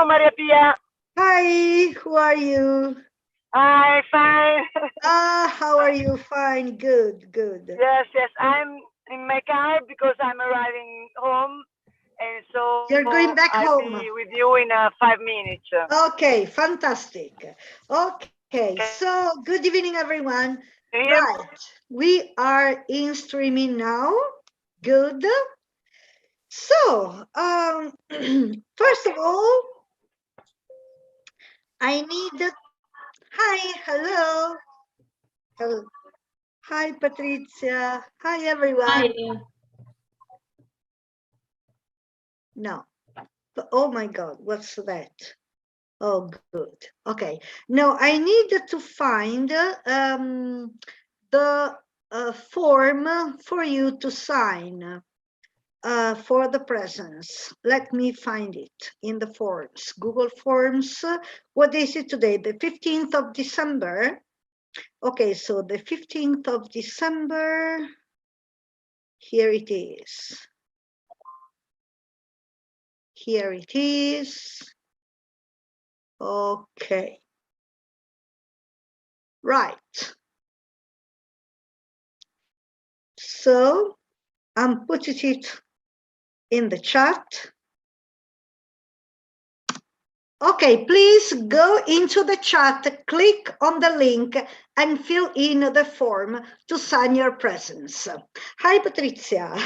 Ciao Maria Pia. Hi, who are you? I'm fine. How are you? Fine, good, good. Yes, I'm in my car because I'm arriving home, and so You're going back I'll home. be with you in 5 minutes. Okay, fantastic. Okay, so good evening, everyone. Can you hear me? Right, we are in streaming now. Good. So, first of all, I need. Hi, hello. Hello. Hi, Patrizia. Hi, everyone. Hi. No. Oh my God, what's that? Oh, good. Okay. No, I need to find the form for you to sign for the presents. Let me find it in the forms, Google Forms. What is it today? The 15th of December. Okay, so the 15th of December, here it is. Here it is. Okay. Right. So I'm putting it in the chat. Okay, please go into the chat, click on the link and fill in the form to sign your presents. Hi, Patrizia.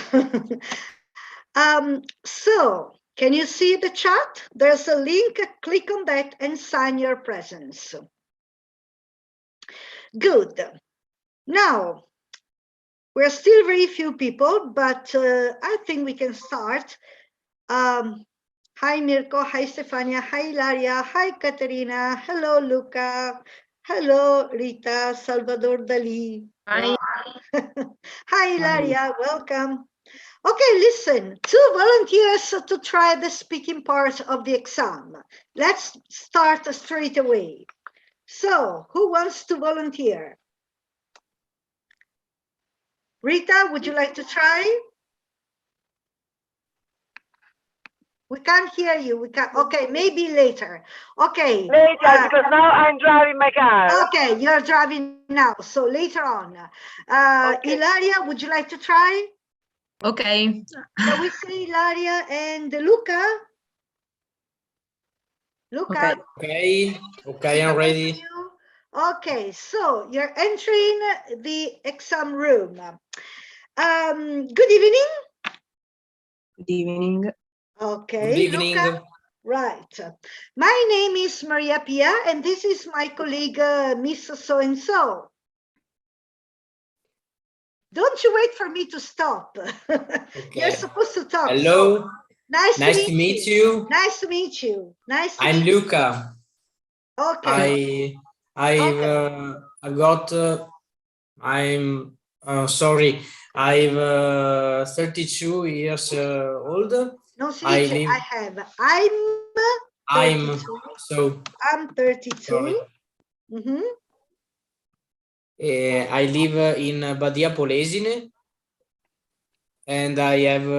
So can you see the chat? There's a link, click on that and sign your presents. Good. Now, we're still very few people, but I think we can start. Hi, Mirko. Hi, Stefania. Hi, Ilaria. Hi, Caterina. Hello, Luca. Hello, Rita. Salvador Dali. Hi. Wow. Hi, Ilaria. Welcome. Okay, listen, 2 volunteers to try the speaking part of the exam. Let's start straight away. So, who wants to volunteer? Rita, would you like to try? We can't hear you. We can't. Okay, maybe later. Okay. Later, because now I'm driving my car. Okay, you're driving now, so later on. Okay. Ilaria, would you like to try? Okay. Shall we say Ilaria and Luca? Luca? Okay. Okay, I'm ready. Okay, so you're entering the exam room. Good evening. Good evening. Okay, Good evening. Luca. Right. My name is Maria Pia, and this is my colleague, Miss So-and-so. Don't you wait for me to stop. Okay. You're supposed to talk. Hello. So, nice to meet you. Nice to meet you. Nice to I'm meet Luca. you. Okay. I've got I'm sorry. I'm 32 years old. No, si dice I have. I'm 32. Sorry. Mm-hmm. I live in Badia Polesine, and I'm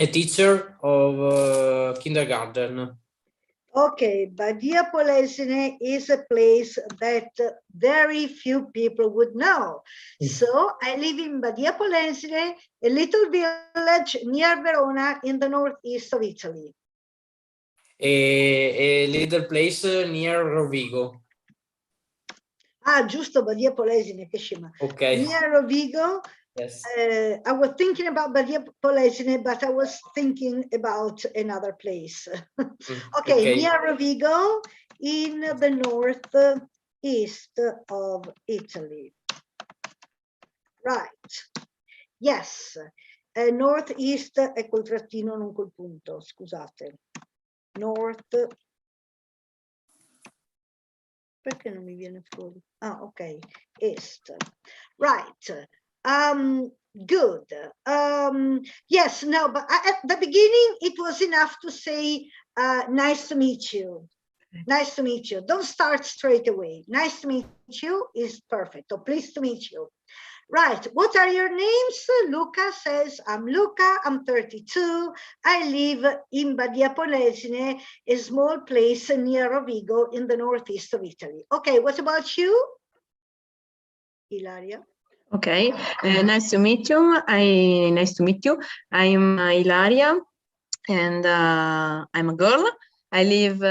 a teacher of kindergarten. Okay, Badia Polesine is a place that very few people would know. So I live in Badia Polesine, a little village near Verona in the northeast of Italy. A little place near Rovigo. Ah, giusto, Badia Polesine, che scema. Okay. Near Rovigo. Yes. I was thinking about Badia Polesine, but I was thinking about another place. Okay, near Rovigo in the northeast of Italy. Right. Yes. Northeast è col trattino, non col punto, scusate. North. Perché non mi viene fuori? Ah, ok. East. Right. Good. Yes, no, but at the beginning, it was enough to say, nice to meet you. Nice to meet you. Don't start straight away. Nice to meet you is perfect. Or pleased to meet you. Right. What are your names? Luca says, I'm Luca, I'm 32. I live in Badia Polesine, a small place near Rovigo in the northeast of Italy. Okay, what about you? Ilaria. Okay, nice to meet you. Nice to meet you. I'm Ilaria, and I'm a girl. I live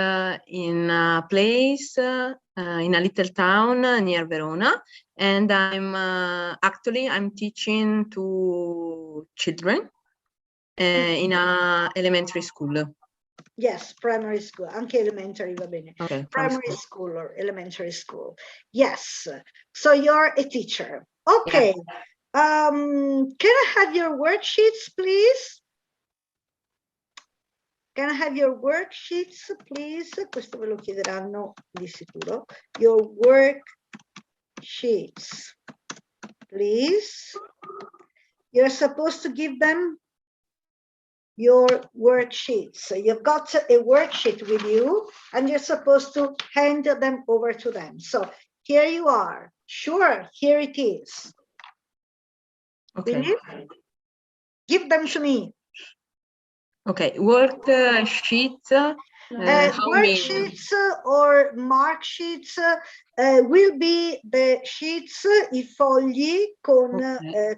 in a place in a little town near Verona, and I'm teaching to children in a elementary school. Yes, primary school, anche elementary, va bene. Okay, Primary school or elementary school. Yes, so you're a teacher. Okay, yeah. Can I have your worksheets, please? Can I have your worksheets, please? Questo ve lo chiederanno di sicuro. Your worksheets, please. You're supposed to give them your worksheets. So you've got a worksheet with you and you're supposed to hand them over to them. So here you are. Sure, here it is. Okay. Give them to me. Okay, worksheets. Worksheets or mark sheets will be the sheets, I fogli con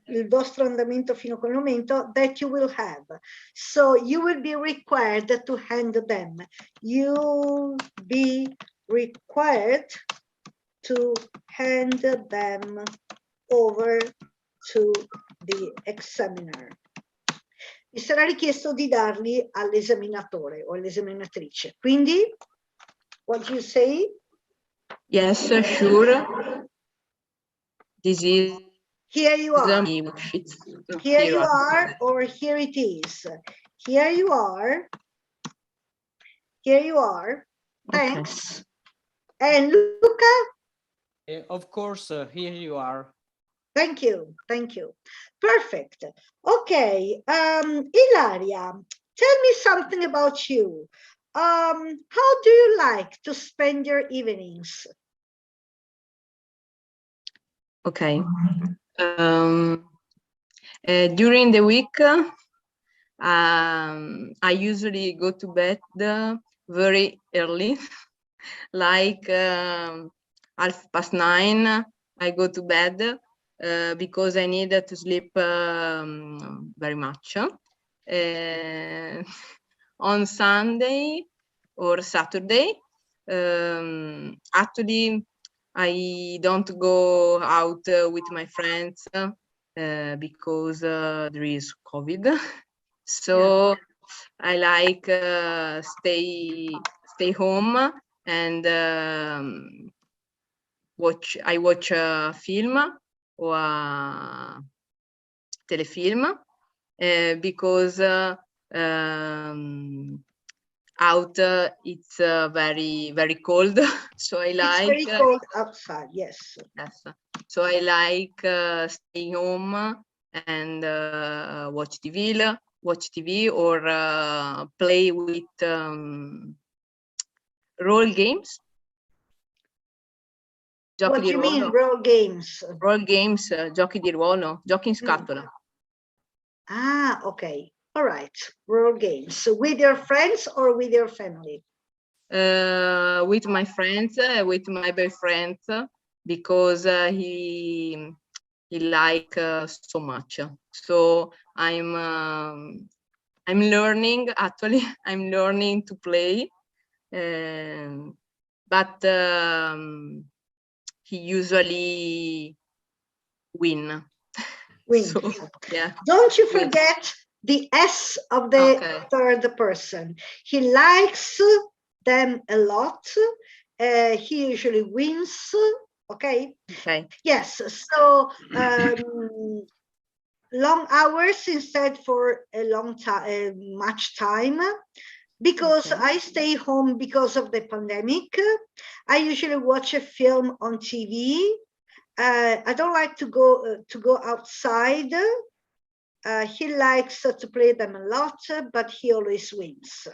il vostro andamento fino col momento that you will have. So you will be required to hand them. You'll be required to hand them over to the examiner. Vi sarà richiesto di darli all'esaminatore o all'esaminatrice. Quindi, what do you say? Yes, sure. This is here you are. Here you are, or here it is. Here you are. Here you are. Thanks. Okay. And Luca? Of course, here you are. Thank you. Thank you. Perfect. Okay. Ilaria, tell me something about you. How do you like to spend your evenings? Okay. During the week, I usually go to bed very early, like 9:30. I go to bed because I need to sleep very much. On Sunday or Saturday, actually, I don't go out with my friends because there is COVID. So I like stay home and watch a film or a telefilm because out it's very cold. So I like it's very cold outside. Yes. So I like staying home and watch TV or play with role games. What do you mean role games? Role games, giochi di ruolo, giochi in scatola. Ah, okay. All right. Role games. So with your friends or with your family? With my friends, with my boyfriend, because he like so much. So I'm learning. Actually, I'm learning to play, but he usually win. So, yeah. Don't you forget the S of the third person. He likes them a lot. He usually wins. Okay. Yes. So long hours instead for a long time, much time. Because I stay home because of the pandemic. I usually watch a film on TV. I don't like to go outside. He likes to play them a lot, but he always wins.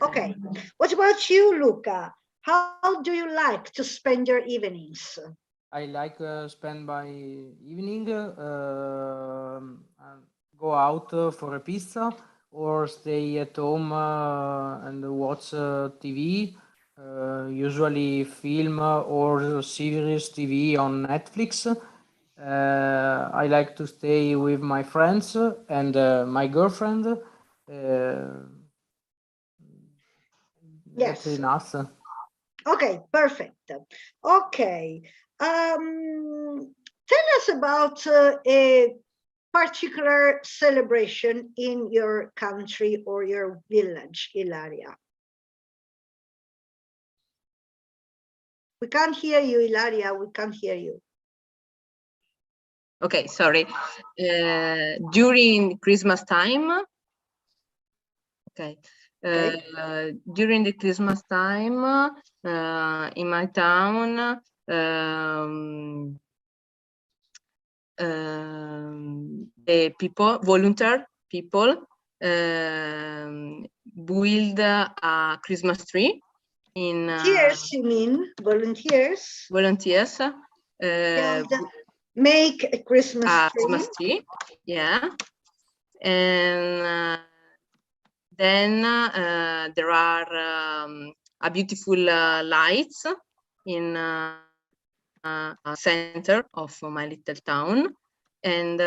Okay. What about you, Luca? How do you like to spend your evenings? I like spend my evening, go out for a pizza or stay at home and watch TV, usually film or series TV on Netflix. I like to stay with my friends and my girlfriend. That's Yes. enough. Okay, perfect. Okay. Tell us about a particular celebration in your country or your village, Ilaria. We can't hear you, Ilaria. We can't hear you. Okay, sorry. During Christmas time. Okay. During the Christmas time, in my town, the people, volunteer people, build a Christmas tree in Volunteers, you mean? Volunteers? volunteers Make a Christmas tree. Christmas tree, yeah, and then there are a beautiful lights in center of my little town, and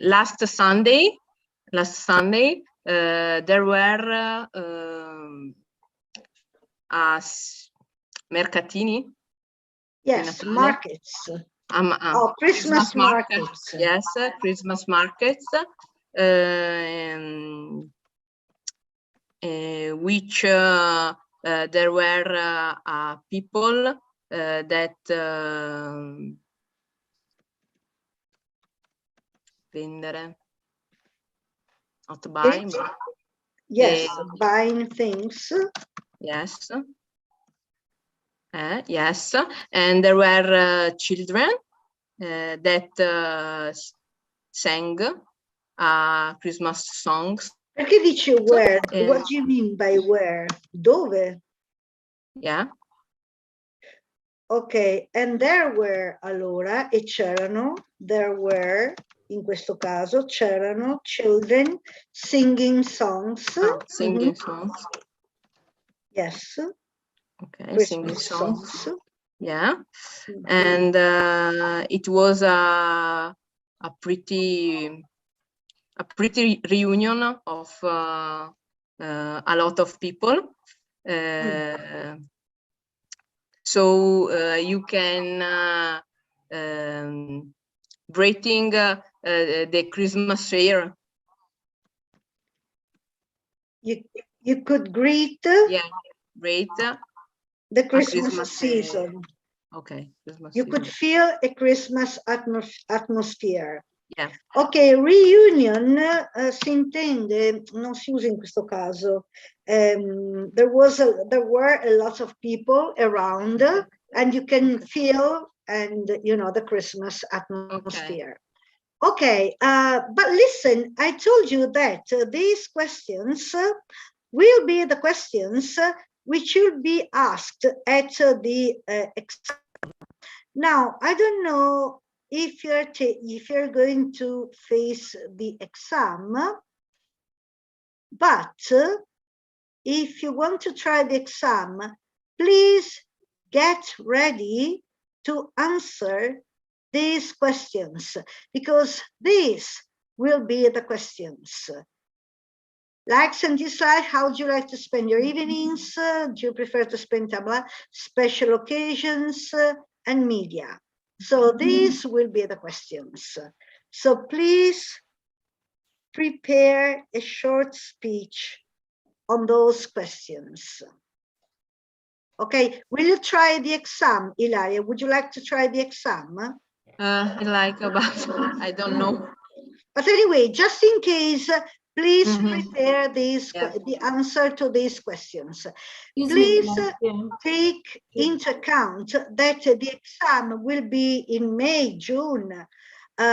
last Sunday, there were mercatini. Yes, markets. Christmas markets. Yes, Christmas markets, which there were people that vendere, not buy, but yes, buying things. Yes. Yes, and there were children that sang Christmas songs. Perché dici where? What do you mean by where? Dove? Yeah. Ok, and there were allora, e c'erano, there were, in questo caso, c'erano children singing songs. Singing songs. Yes. Okay, Christmas singing songs. Yeah, and it was a pretty reunion of a lot of people. So you can greeting the Christmas fair. You could greet. Yeah, great. The Christmas season. Okay, Christmas you season. could feel a Christmas atmosphere. Yeah. Ok, reunion si intende, non si usa in questo caso. There were a lot of people around, and you can feel the Christmas atmosphere. Okay, but listen, I told you that these questions will be the questions which will be asked at the exam. Now, I don't know if you're going to face the exam, but if you want to try the exam, please get ready to answer these questions, because these will be the questions. Likes and dislikes, how do you like to spend your evenings? Do you prefer to spend time on special occasions and media? So these will be the questions. So please prepare a short speech on those questions. Okay, will you try the exam, Ilaria? Would you like to try the exam? I like, but I don't know. But anyway, just in case, please prepare the answer to these questions. Please take into account that the exam will be in May, June.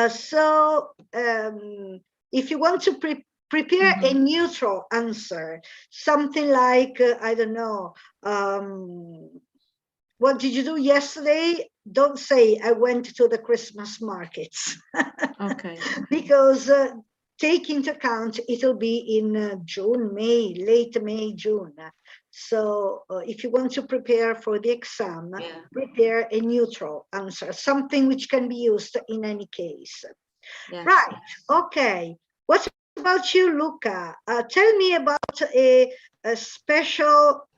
So if you want to prepare a neutral answer, something like, I don't know, what did you do yesterday? Don't say I went to the Christmas markets. Okay. Because take into account it'll be in June, May, late May, June. So if you want to prepare for the exam, Yeah. prepare a neutral answer, something which can be used in any case. Yes. Right, okay. What about you, Luca? Tell me about a special,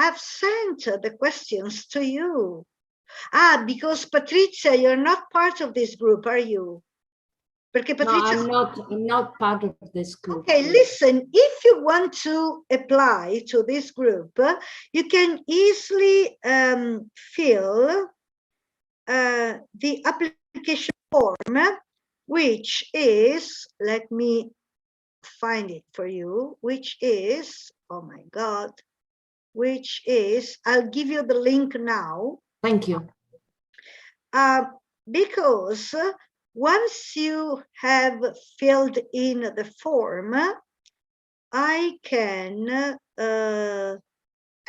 I've sent the questions to you. Because Patrizia, you're not part of this group, are you? Perché No, Patrizia, I'm not part of this group. okay, listen, if you want to apply to this group, you can easily fill the application form, which is, let me find it for you, which is, oh my God, which is, I'll give you the link now. Thank you. Because once you have filled in the form, I can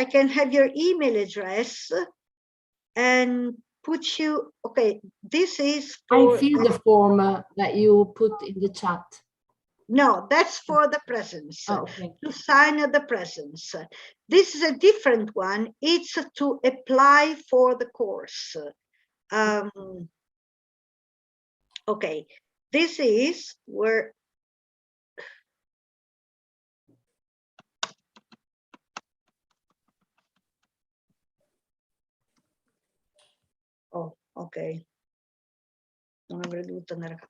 have your email address and put you, okay, this is for, I fill the form that you put in the chat. no, that's for the presence, Oh, okay. to sign the presence. This is a different one. It's to apply for the course. Okay, this is where oh, okay. Non avrei dovuto andare a...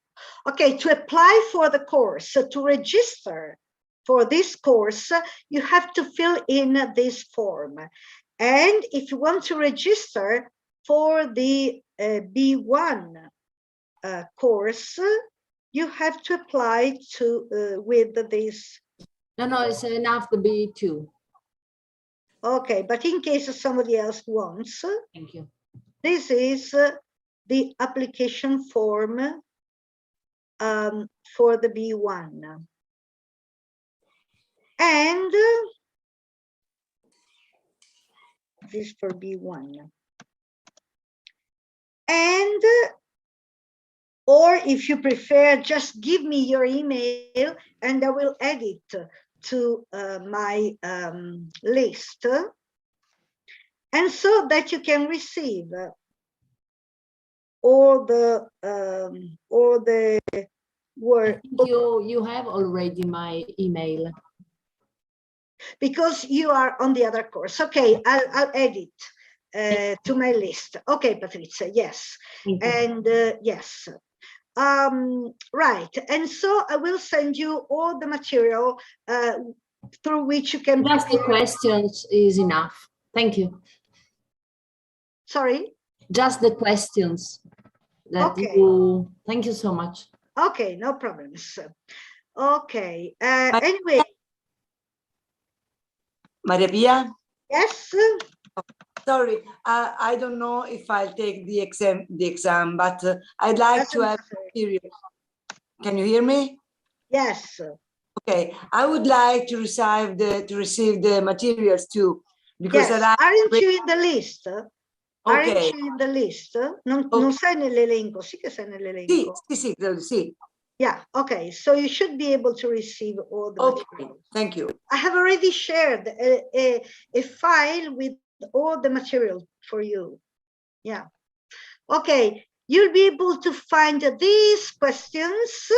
Okay, to apply for the course, to register for this course, you have to fill in this form. And if you want to register for the B1 course, you have to apply to with this. No, it's enough to be 2. Okay, but in case somebody else wants, Thank you. this is the application form for the B1. And this is for B1. And, or if you prefer, just give me your email and I will add it to my list. And so that you can receive all the work. You have already my email. Because you are on the other course. Okay, I'll add it to my list. Okay, Patrizia, yes. And yes. Right, and so I will send you all the material through which you can... Just the questions is enough. Thank you. Sorry? Just the questions. That Okay. Thank you so much. Okay, no problems. Okay, anyway. Maria Pia? Yes? Sorry, I don't know if I'll take the exam, but I'd like to have materials. Can you hear me? Yes. Okay, I would like to receive the materials too, because yes. Aren't you in the list? Okay. Aren't you in the list? Non sei nell'elenco? Sì che sei nell'elenco. Sì. Yeah, okay, so you should be able to receive all the materials. Thank you. I have already shared a file with all the material for you. Yeah. Okay, you'll be able to find these questions,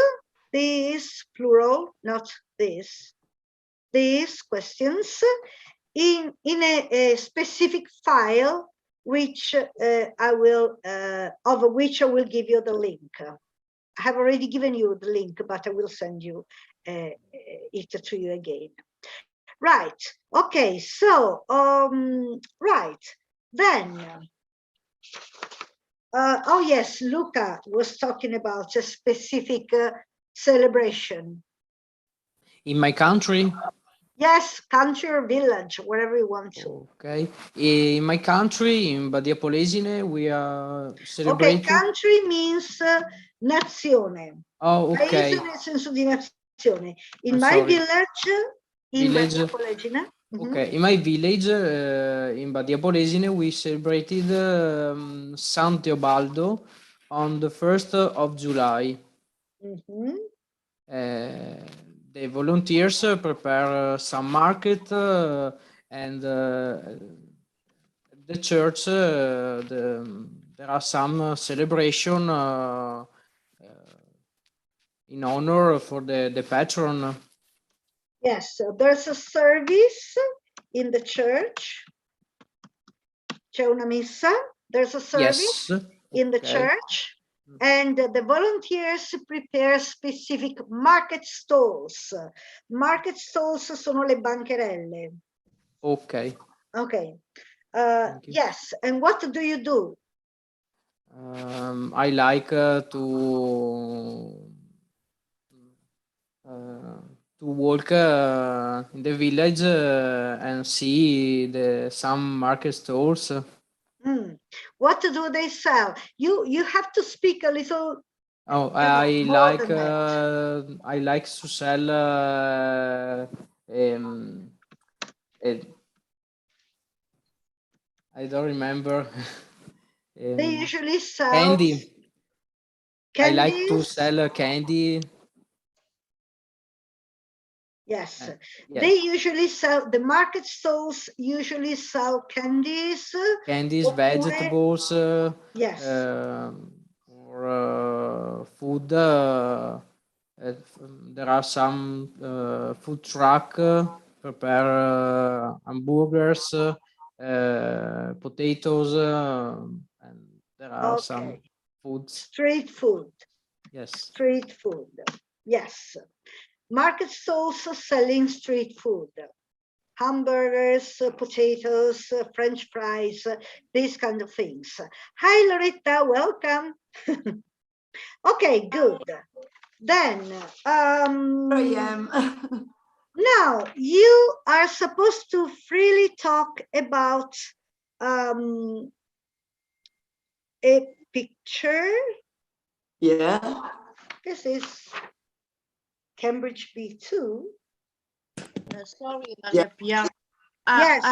these plural, not this, these questions in a specific file which of which I will give you the link. I have already given you the link, but I will send you it to you again. Right. Okay. So, right. Then, oh yes, Luca was talking about a specific celebration. In my country? Yes, country or village, wherever you want to. Okay. In my country, in Badia Polesine, we are celebrating. Okay, country means nazione. Oh, okay. Paese nel senso di nazione. In my village, in Badia Polesine. Okay, in my village, in Badia Polesine, we celebrated San Teobaldo on the 1st of July. Mhm. The volunteers prepare some market and the church, there are some celebration in honor for the patron. Yes, so there's a service in the church. C'è una messa. There's a service Yes. in the Okay. church. And the volunteers prepare specific market stalls. Market stalls sono le bancherelle. Okay. Okay. Thank you. Yes, and what do you do? I like to walk in the village and see some market stalls. What do they sell? You have to speak a little. Oh, more than that. I like to sell I don't remember. They usually sell Candy. I like to candies. sell candy. Yes, Yes. they usually sell, the market stalls usually sell candies. Candies, oppure- vegetables, Yes. or food. There are some food truck prepare hamburgers, potatoes, and there are some foods. Street food. Yes. Street food. Yes. Market stalls selling street food. Hamburgers, potatoes, French fries, these kind of things. Hi, Loretta, welcome. Okay, good. Then, I am. now you are supposed to freely talk about a picture. Yeah. This is Cambridge B2. Sorry, Maria Pia. Yes.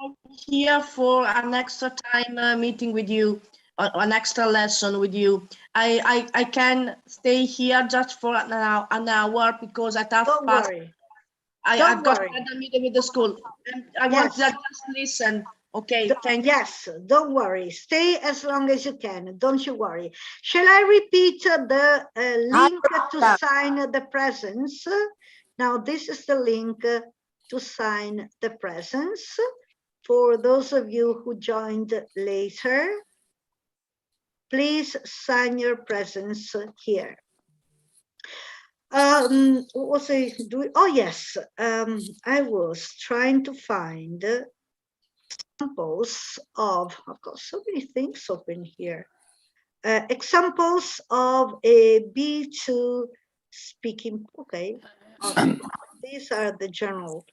I'm here for an extra time meeting with you, an extra lesson with you. I can stay here just for an hour because at half Don't past worry. I've got another meeting with the school. And I want to just listen. Okay, thank you. Yes, don't worry. Stay as long as you can. Don't you worry. Shall I repeat the link to sign the presents? Now, this is the link to sign the presents. For those of you who joined later, please sign your presents here. What was I doing? Oh, yes. I was trying to find examples of, I've got so many things open here. Examples of a B2 speaking, okay. These are the general.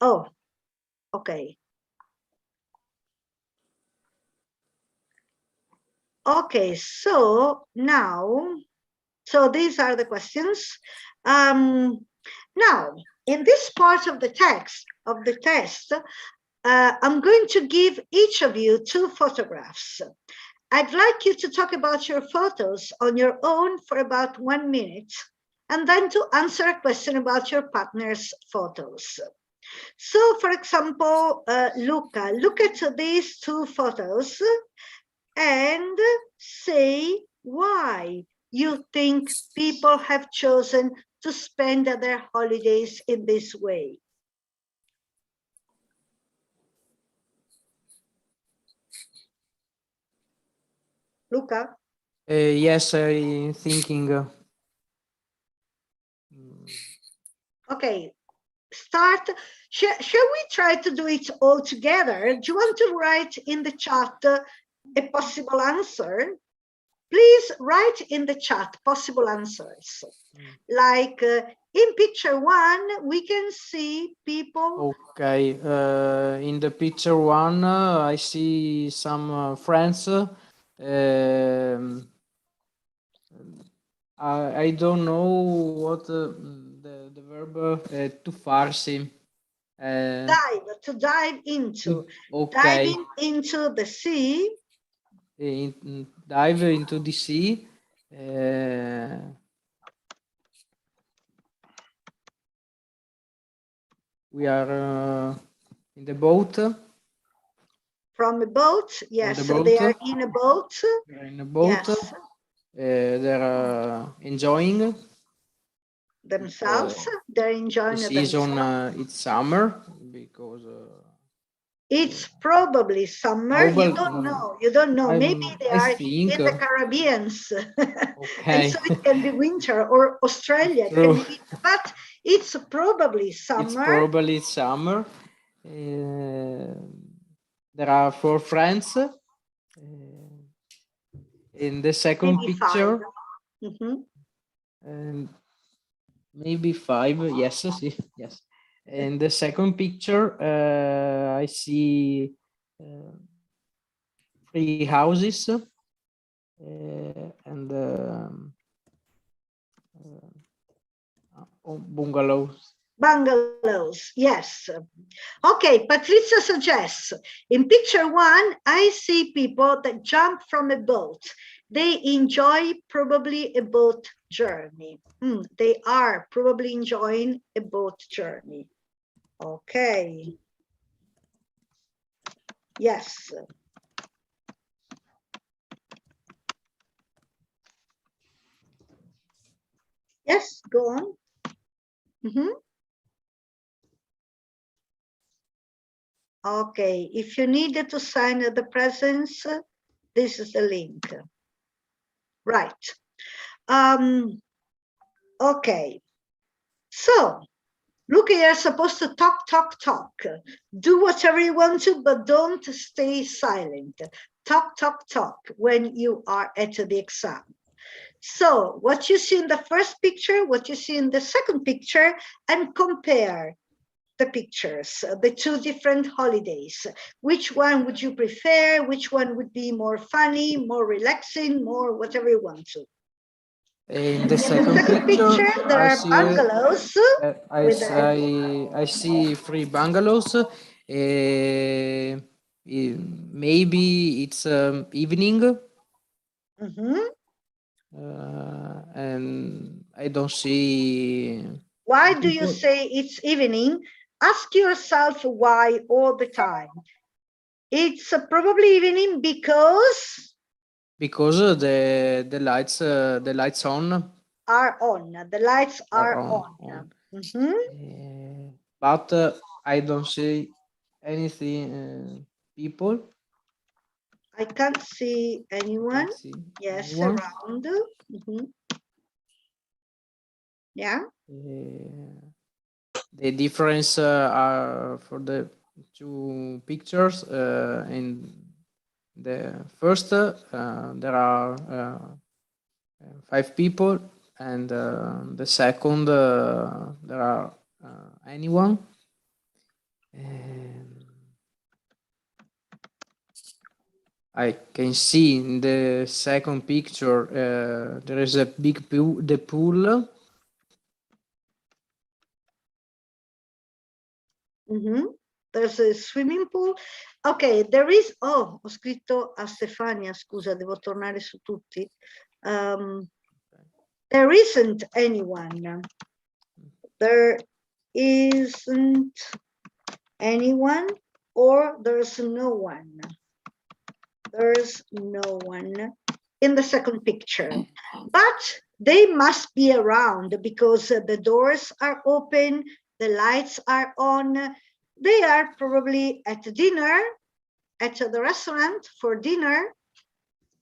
Oh, okay. Okay, so now, so these are the questions. Now, in this part of the text, of the test, I'm going to give each of you 2 photographs. I'd like you to talk about your photos on your own for about 1 minute, and then to answer a question about your partner's photos. So, for example, Luca, look at these 2 photos and say why you think people have chosen to spend their holidays in this way. Luca? Yes, I'm thinking. Okay, start. Shall we try to do it all together? Do you want to write in the chat a possible answer? Please write in the chat possible answers. Like in picture 1, we can see people. Okay, in the picture 1, I see some friends. I don't know what the the verb tuffarsi. To dive into. Okay. Diving into the sea. Dive into the sea. We are in the boat. From a boat, yes. The boat. They are in a boat. They're in a boat. Yes. They're enjoying themselves. They're enjoying the season. themselves. It's summer because it's probably summer. You don't know. You don't know. Maybe they are in the Caribbean, and so it can be winter, or Australia. It can be, but it's probably summer. It's probably summer. There are 4 friends. In the second Maybe picture, 5. and maybe 5. Yes, yes. In the second picture, I see 3 houses and bungalows. Bungalows, yes. Okay, Patrizia suggests, in picture 1, I see people that jump from a boat. They enjoy probably a boat journey. They are probably enjoying a boat journey. Okay. Yes. Yes, go on. Okay, if you needed to sign the presence, this is the link. Right. Okay. So, look, you're supposed to talk, talk, talk. Do whatever you want to, but don't stay silent. Talk, talk, talk when you are at the exam. So, what you see in the first picture, what you see in the second picture, and compare the pictures, the 2 different holidays. Which one would you prefer? Which one would be more funny, more relaxing, more whatever you want to? In the second picture, there are bungalows. I see 3 bungalows. Maybe it's evening. And I don't see. Why do you say it's evening? Ask yourself why all the time. It's probably evening because the lights on. Are on. The lights are on. But I don't see anything. People. I can't see anyone. Yes, anyone. around. Yeah. The difference are for the 2 pictures. In the first, there are 5 people, and the second, there are anyone. I can see in the second picture there is a big pool, the pool. There's a swimming pool. Ok, there is, ho scritto a Stefania, scusa, devo tornare su tutti. There isn't anyone. There isn't anyone, or there's no one. There's no one in the second picture, but they must be around because the doors are open, the lights are on. They are probably at dinner, at the restaurant for dinner,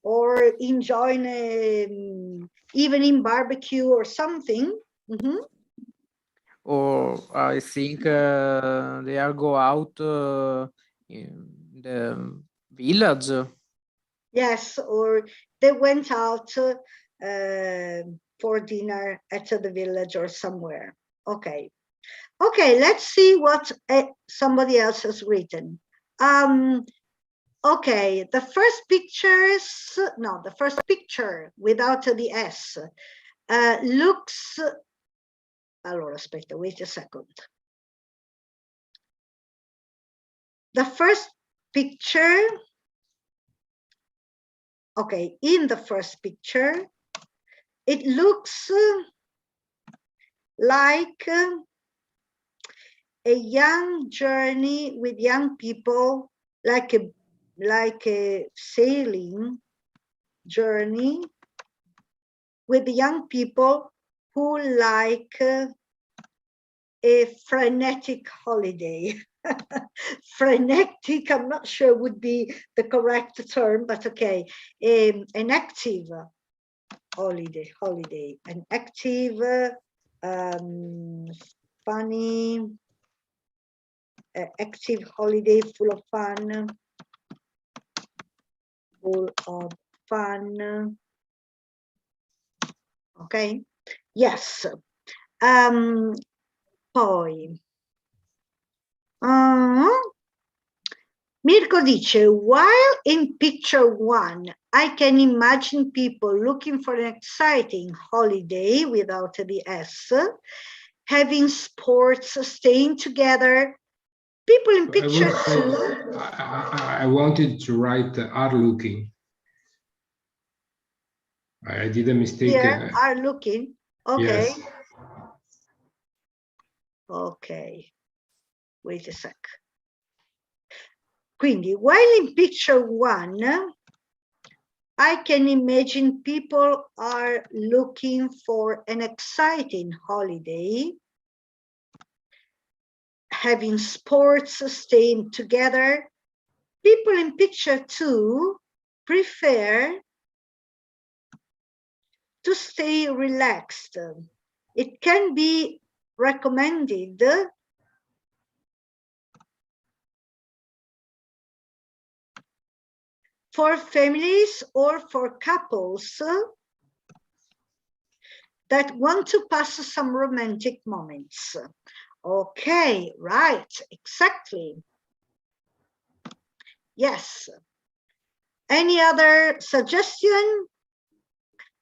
or enjoying an evening barbecue or something. Or I think they are go out in the village. Yes, or they went out for dinner at the village or somewhere. Okay. Okay, let's see what somebody else has written. Okay, the first picture without the S looks Allora, aspetta, wait a second. The first picture, okay, in the first picture, it looks like a young journey with young people, like a sailing journey with young people who like a frenetic holiday. Frenetic, I'm not sure would be the correct term, but okay, an active holiday, an active, funny, active holiday full of fun, okay? Yes. Poi Mirko dice, while in picture 1, I can imagine people looking for an exciting holiday without the S, having sports, staying together. People in picture 2. I wanted to write are looking. I did a mistake. Here, are looking. Okay. Yes. Okay. Wait a sec. Quindi, while in picture 1, I can imagine people are looking for an exciting holiday, having sports, staying together. People in picture 2 prefer to stay relaxed. It can be recommended for families or for couples that want to pass some romantic moments. Okay, right, exactly. Yes. Any other suggestion?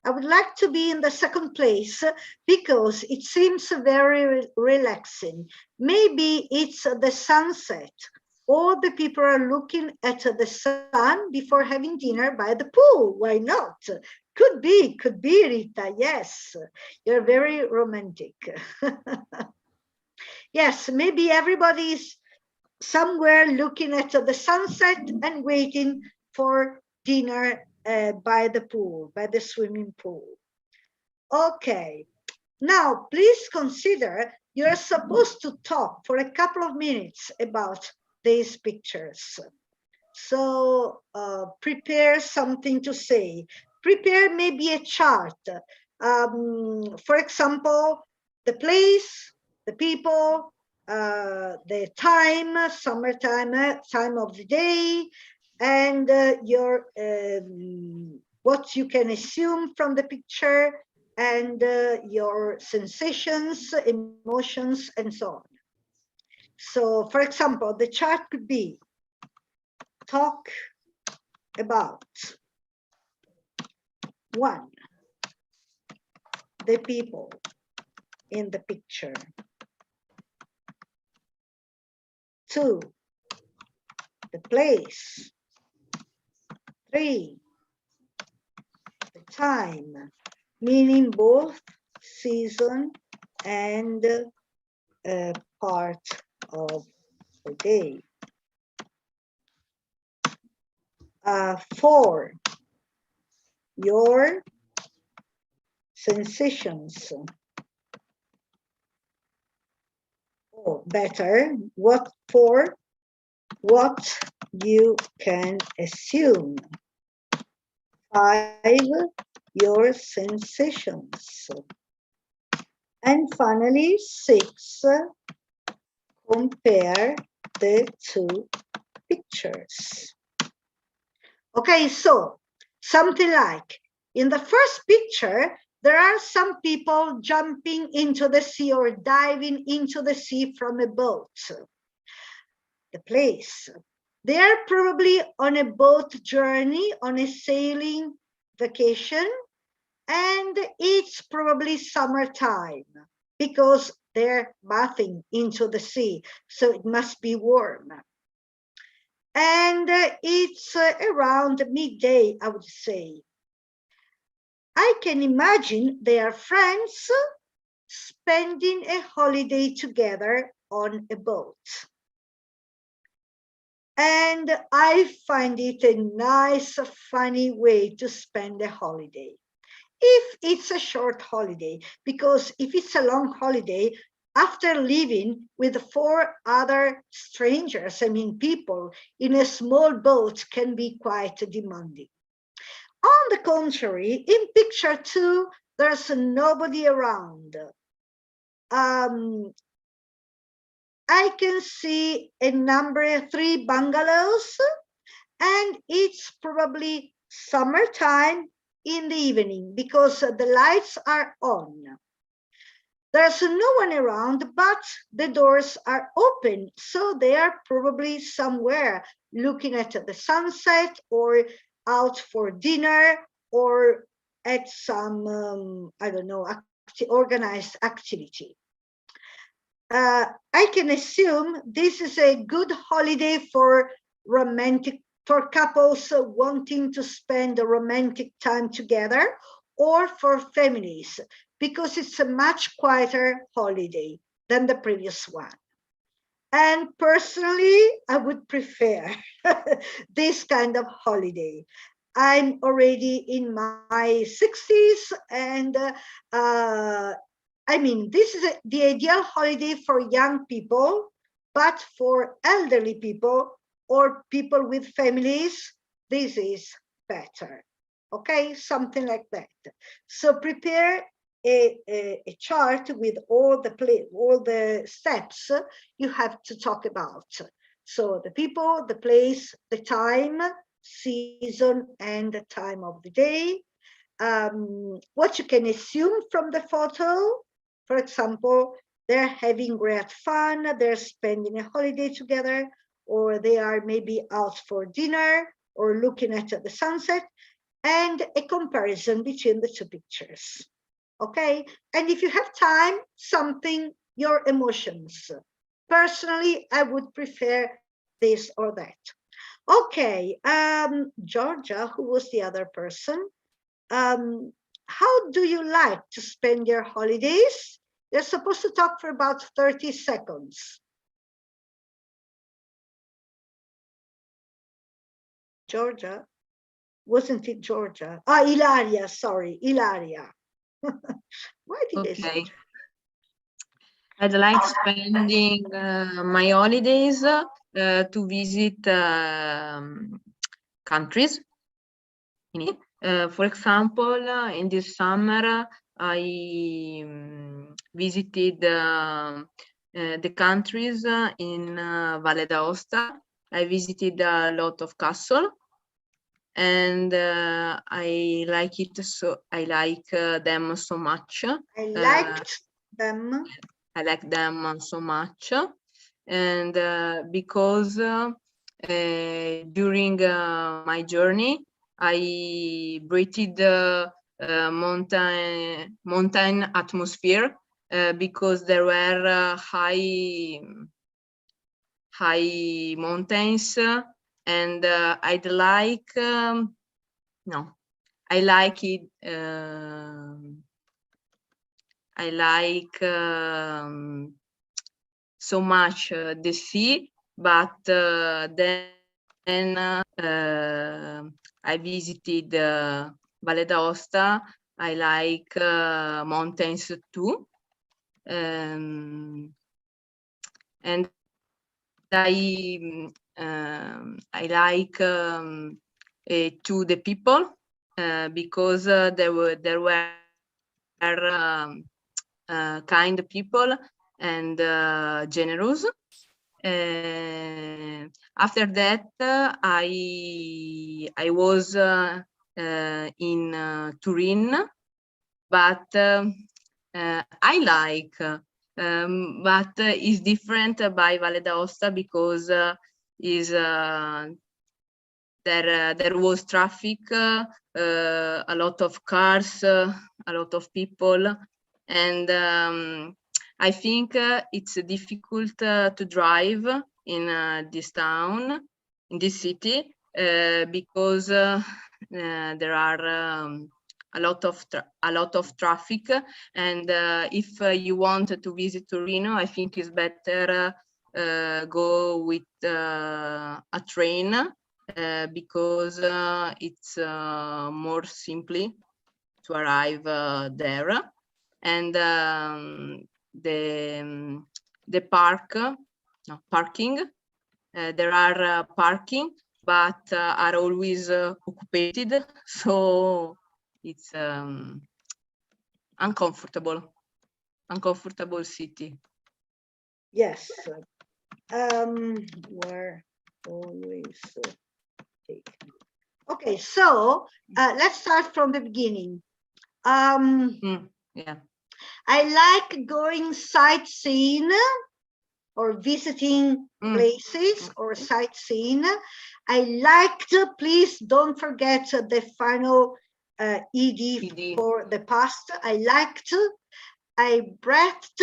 I would like to be in the second place because it seems very relaxing. Maybe it's the sunset, or the people are looking at the sun before having dinner by the pool. Why not? Could be, Rita. Yes, you're very romantic. Yes, maybe everybody's somewhere looking at the sunset and waiting for dinner by the pool, by the swimming pool. Okay, now please consider you're supposed to talk for a couple of minutes about these pictures. So prepare something to say. Prepare maybe a chart. For example, the place, the people, the time, summertime, time of the day, and your what you can assume from the picture, and your sensations, emotions, and so on. So, for example, the chart could be talk about 1, the people in the picture. 2, the place. 3, the time, meaning both season and part of the day. 4, your sensations. Or better, what you can assume. 5, your sensations. And finally, 6, compare the 2 pictures. Okay, so something like, in the first picture, there are some people jumping into the sea or diving into the sea from a boat. The place. They are probably on a boat journey, on a sailing vacation, and it's probably summertime because they're bathing into the sea, so it must be warm. And it's around midday, I would say. I can imagine their friends spending a holiday together on a boat. And I find it a nice, funny way to spend a holiday. If it's a short holiday, because if it's a long holiday, after living with 4 other strangers, I mean people, in a small boat can be quite demanding. On the contrary, in picture 2, there's nobody around. I can see a number 3 bungalows, and it's probably summertime in the evening because the lights are on. There's no one around, but the doors are open, so they are probably somewhere looking at the sunset or out for dinner or at some, I don't know, organized activity. I can assume this is a good holiday for couples wanting to spend a romantic time together, or for families, because it's a much quieter holiday than the previous one. And personally, I would prefer this kind of holiday. I'm already in my 60s, and I mean, this is the ideal holiday for young people, but for elderly people or people with families, this is better. Okay, something like that. So prepare a chart with all the steps you have to talk about. So the people, the place, the time, season, and the time of the day. What you can assume from the photo, for example, they're having great fun, they're spending a holiday together, or they are maybe out for dinner or looking at the sunset, and a comparison between the 2 pictures. Okay, and if you have time, something, your emotions. Personally, I would prefer this or that. Okay, Georgia, who was the other person? How do you like to spend your holidays? You're supposed to talk for about 30 seconds. Georgia? Wasn't it Georgia? Ah, Ilaria, sorry, Ilaria. Why did I say? I'd like spending my holidays to visit countries. For example, in this summer, I visited the countries in Valle d'Aosta. I visited a lot of castles, and I like it so. I like them so much. I liked them. I like them so much, and because during my journey, I breathed the mountain atmosphere because there were high mountains, and I'd like I like it. I like so much the sea, but then I visited Valle d'Aosta. I like mountains too, and I like to the people because there were kind people and generous. After that, I was in Turin, but I like, but it's different by Valle d'Aosta because there was traffic, a lot of cars, a lot of people, and I think it's difficult to drive in this town, in this city, because there are a lot of traffic, and if you want to visit Torino, I think it's better go with a train, because it's more simply to arrive there, and the parking, there are parking, but are always occupied, so it's uncomfortable city. Yes. Were always taken. Okay, so let's start from the beginning. Yeah. I like going sightseeing or visiting places or sightseeing. I liked, please don't forget the final ed for the past. I liked, I breathed,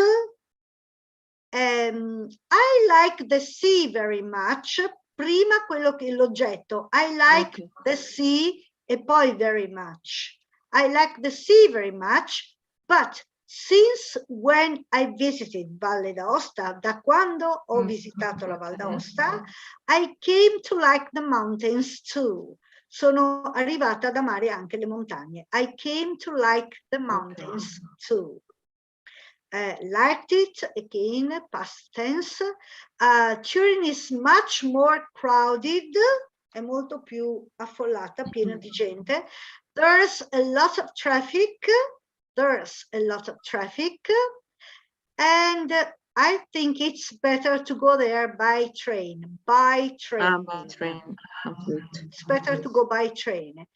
I like the sea very much. Prima quello che l'oggetto. I like the sea e poi very much. I like the sea very much, but since when I visited Valle d'Aosta, da quando ho visitato la Val d'Aosta, I came to like the mountains too. Sono arrivata ad amare anche le montagne. I came to like the mountains too. Liked it, again, past tense. Turin is much more crowded, è molto più affollata, piena di gente. There's a lot of traffic. And I think it's better to go there by train. By train. It's better to go by train.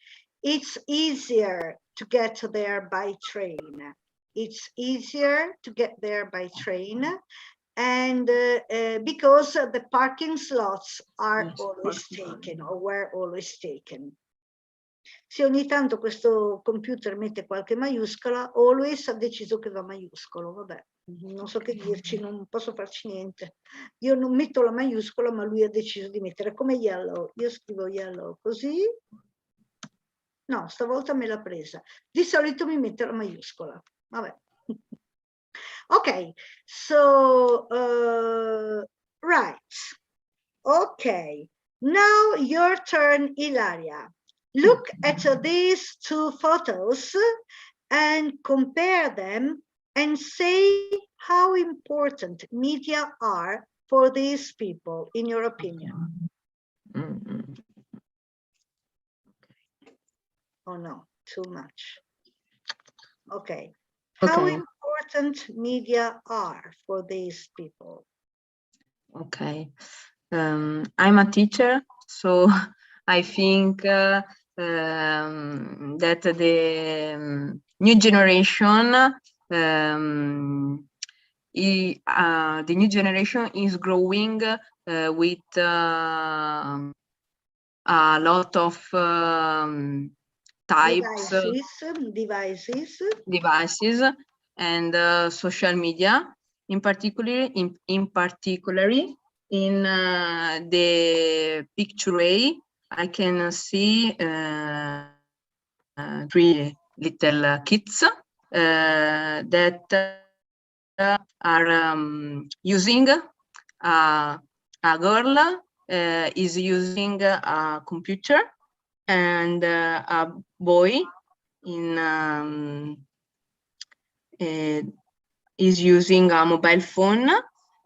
It's easier to get there by train. It's easier to get there by train, and because the parking slots are always taken or were always taken. Se ogni tanto questo computer mette qualche maiuscola, always ha deciso che va maiuscolo, vabbè, non so che dirci, non posso farci niente. Io non metto la maiuscola, ma lui ha deciso di mettere come yellow. Io scrivo yellow così. No, stavolta me l'ha presa. Di solito mi mette la maiuscola. Vabbè. Okay, so right. Okay, now your turn, Ilaria. Look at these two photos and compare them and say how important media are for these people, in your opinion. Oh no, too much. Okay. How important media are for these people? Okay. I'm a teacher, so I think that the new generation, is growing with a lot of types, devices, and social media, in particular in the picture A, I can see 3 little kids that are using a girl is using a computer, and a boy is using a mobile phone,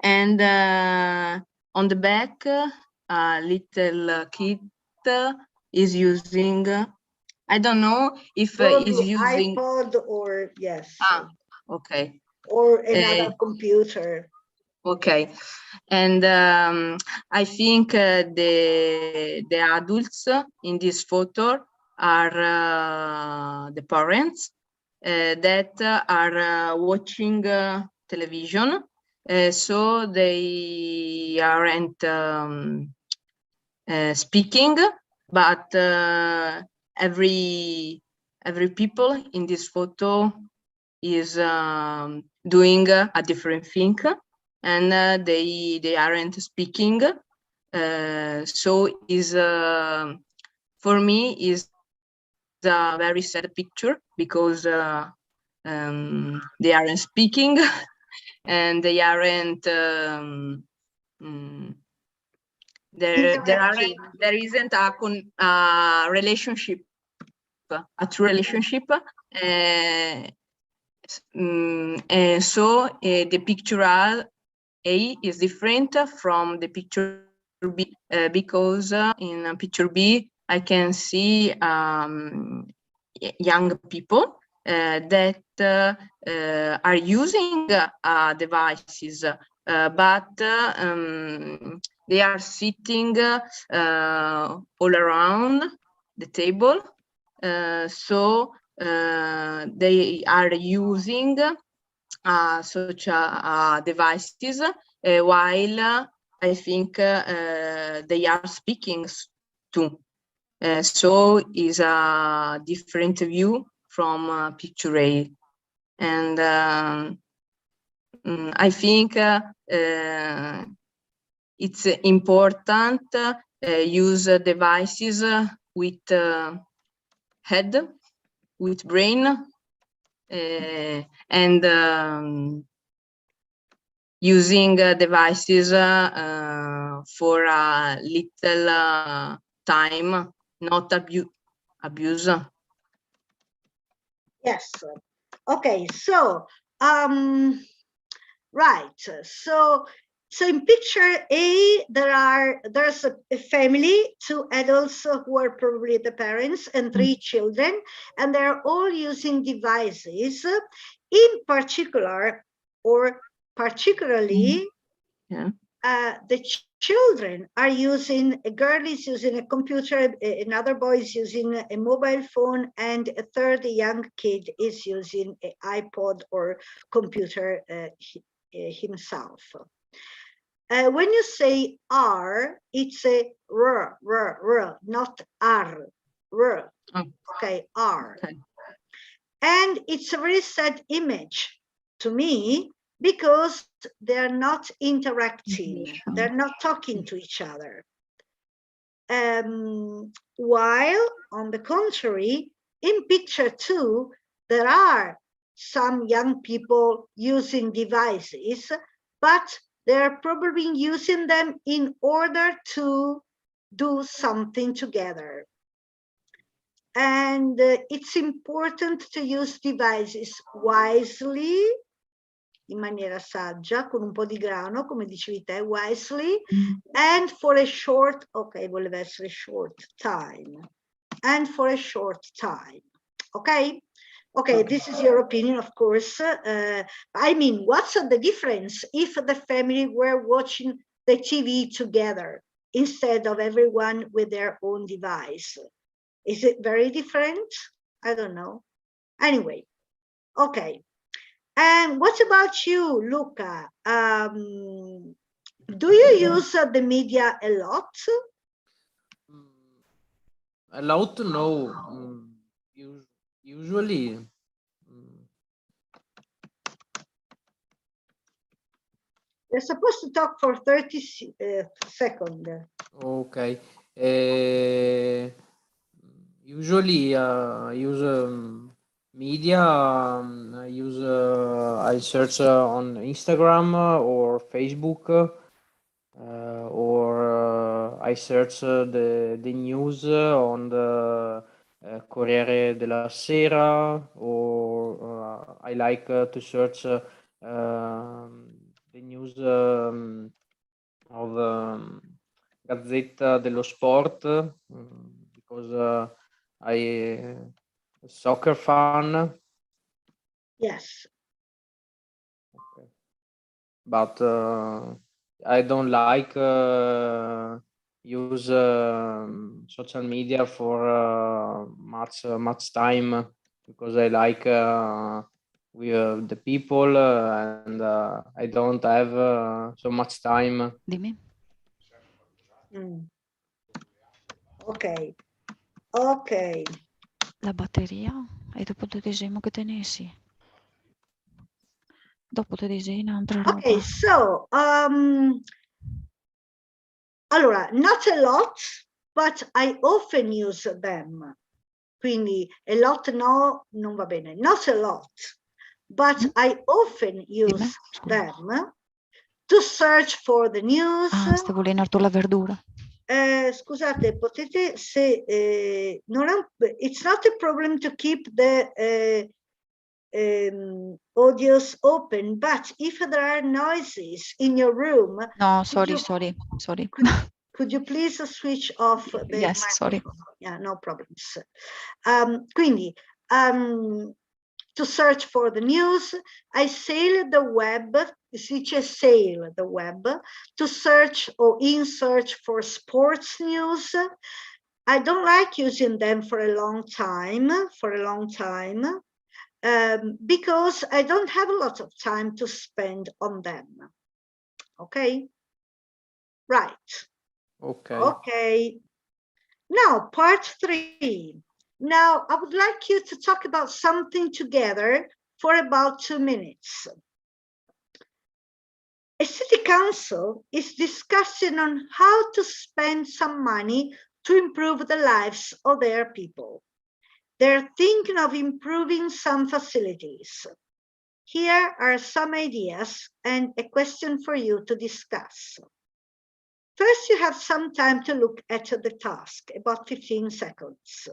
and on the back a little kid is using, I don't know if is using iPod or yes. Okay. Or another computer. Okay, and I think the adults in this photo are the parents that are watching television, so they aren't speaking, but every people in this photo is doing a different thing, and they aren't speaking. So is for me is a very sad picture, because they aren't speaking and they aren't there isn't a relationship, a true relationship, and so the picture A is different from the picture B, because in picture B I can see young people that are using devices, but they are sitting all around the table, so they are using such devices, while I think they are speaking too. So is a different view from picture A, and I think it's important use devices with head, with brain, and using devices for a little time, not abuse. Yes. Okay. So, right. So in picture A, there's a family, 2 adults who are probably the parents, and 3 children, and they're all using devices. In particular, or particularly, the children are using, a girl is using a computer, another boy is using a mobile phone, and a third young kid is using an iPod or computer himself. When you say R, it's a R, not R, R. Okay, R. Okay. And it's a very sad image to me, because they're not interacting, they're not talking to each other. While, on the contrary, in picture 2, there are some young people using devices, but they're probably using them in order to do something together. And it's important to use devices wisely, in maniera saggia, con un po' di grano, come dicevi te, wisely, and for a short, ok, voleva essere short time, and for a short time, okay? Okay, this is your opinion, of course. I mean, what's the difference if the family were watching the TV together instead of everyone with their own device? Is it very different? I don't know. Anyway, okay. And what about you, Luca? Do you use the media a lot? A lot, no. Usually. You're supposed to talk for 30 seconds. Okay. Usually I use media. I search on Instagram or Facebook, or I search the news on the Corriere della Sera, or I like to search the news of Gazzetta dello Sport, because I a soccer fan. Yes. Okay. But I don't like use social media for much time, because I like with the people, and I don't have so much time. Dimmi. Ok. Ok. La batteria? Hai dopo il dodesimo che tenessi? Dopo ti dici un'altra roba. Okay, so allora, not a lot, but I often use them. Quindi a lot no, non va bene. Not a lot, but I often use them to search for the news. Ah, stavo allenando la verdura. Scusate, potete se it's not a problem to keep the audios open, but if there are noises in your room, No, sorry. could you please switch off the Yes, sorry. Yeah, no problems. Quindi to search for the news, I sail the web, si dice sail the web, to search or in search for sports news. I don't like using them for a long time, because I don't have a lot of time to spend on them. Okay? Right. Okay. Now, part 3. Now, I would like you to talk about something together for about 2 minutes. A city council is discussing on how to spend some money to improve the lives of their people. They're thinking of improving some facilities. Here are some ideas and a question for you to discuss. First, you have some time to look at the task, about 15 seconds.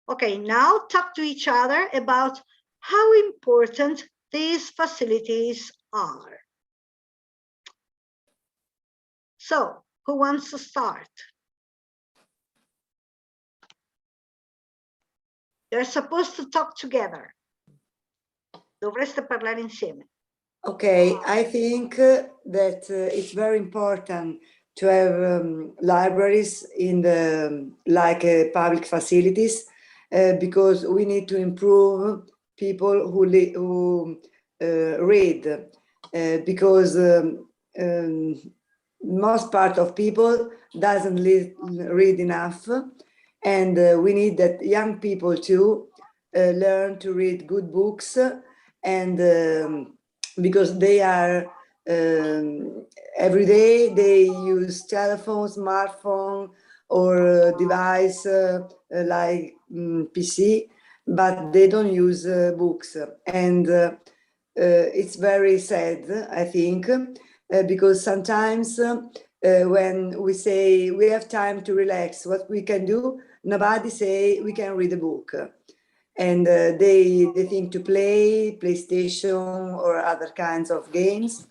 Okay, now talk to each other about how important these facilities are. So, who wants to start? You're supposed to talk together. Dovreste parlare insieme. Okay, I think that it's very important to have libraries in the public facilities because we need to improve people who read because most part of people doesn't read enough, and we need that young people too learn to read good books, and because they are every day they use telephone, smartphone, or device like PC, but they don't use books, and it's very sad, I think, because sometimes when we say we have time to relax, what we can do, nobody say we can read a book. And they think to play PlayStation or other kinds of games,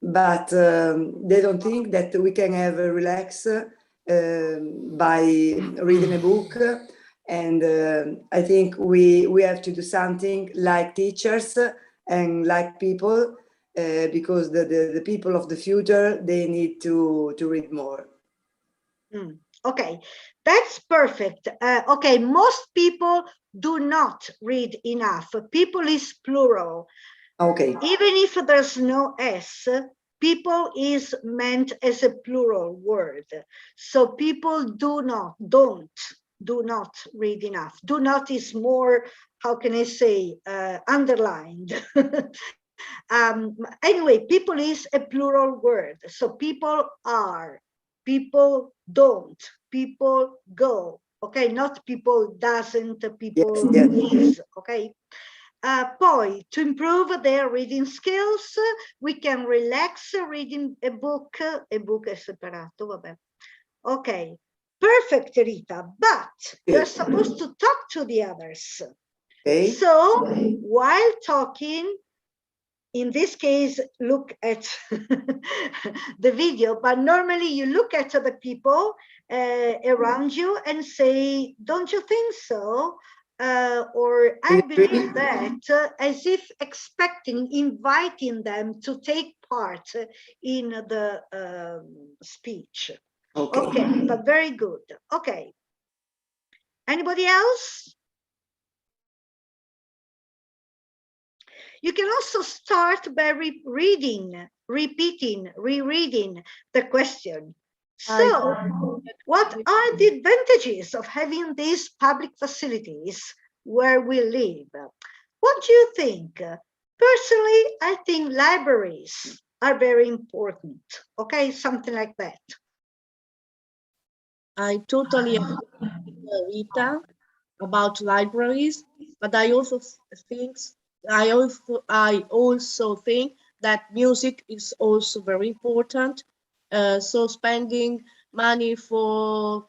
but they don't think that we can have a relax by reading a book. And I think we have to do something like teachers and like people, because the people of the future, they need to read more. Okay, that's perfect. Okay, most people do not read enough. People is plural. Okay. Even if there's no S, people is meant as a plural word. So people do not read enough. Do not is more, how can I say, underlined. Anyway, people is a plural word. So people are, people don't, people go. Okay, not people doesn't, people is, okay? Poi, to improve their reading skills, we can relax reading a book è separato, vabbè. Okay, perfect, Rita, but you're supposed to talk to the others. Okay. So, while talking, in this case, look at the video, but normally you look at the people around you and say, don't you think so? Or I believe that, as if expecting, inviting them to take part in the speech. Okay, but very good. Okay. Anybody else? You can also start by rereading the question. So, what are the advantages of having these public facilities where we live? What do you think? Personally, I think libraries are very important. Okay, something like that. I totally agree with Rita about libraries, but I also think that music is also very important. So spending money for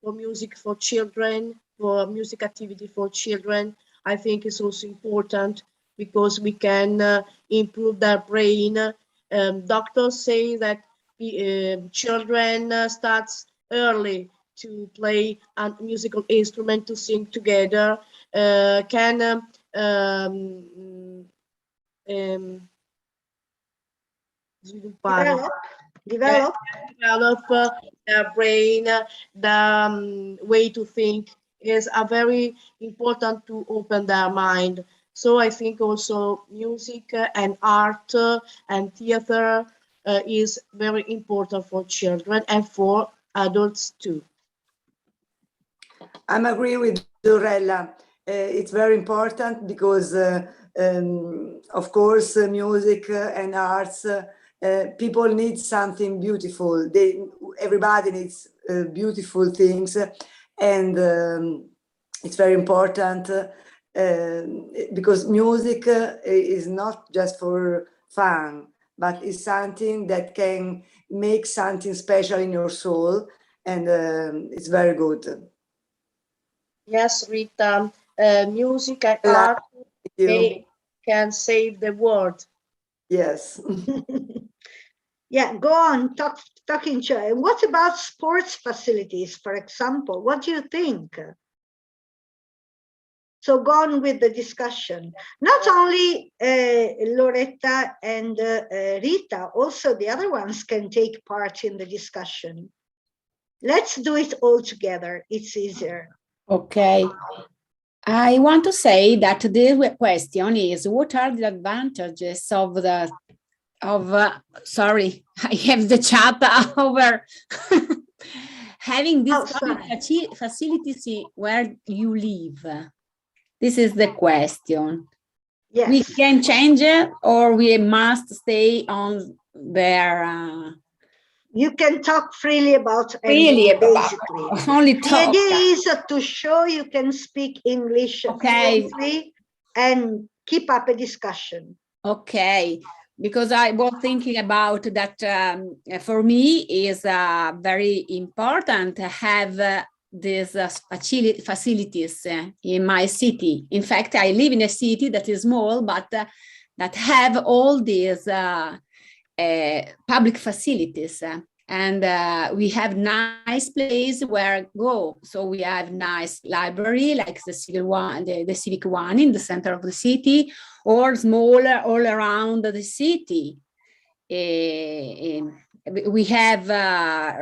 music for children, for music activity for children, I think is also important because we can improve their brain. Doctors say that children starts early to play a musical instrument, to sing together, can sviluppare, develop their brain, the way to think is a very important to open their mind. So I think also music and art and theater is very important for children and for adults too. I'm agree with Dorella. It's very important because, of course, music and arts, people need something beautiful. Everybody needs beautiful things, and it's very important because music is not just for fun, but it's something that can make something special in your soul, and it's very good. Yes, Rita, music and Like art can save the world. Yes. Yeah, go on, talking, Joy. And what about sports facilities, for example? What do you think? So go on with the discussion. Not only Loretta and Rita, also the other ones can take part in the discussion. Let's do it all together. It's easier. Okay. I want to say that the question is, what are the advantages of the, sorry, I have the chat over having these facilities where you live? This is the question. Yes. We can change it or we must stay on their... You can talk freely about anything, basically. Only the talk. idea is to show you can speak English fluently and keep up a discussion. Okay, because I was thinking about that for me is very important to have these facilities in my city. In fact, I live in a city that is small, but that have all these public facilities. And we have nice place where go. So we have nice library, like the civic one in the center of the city, or smaller all around the city. We have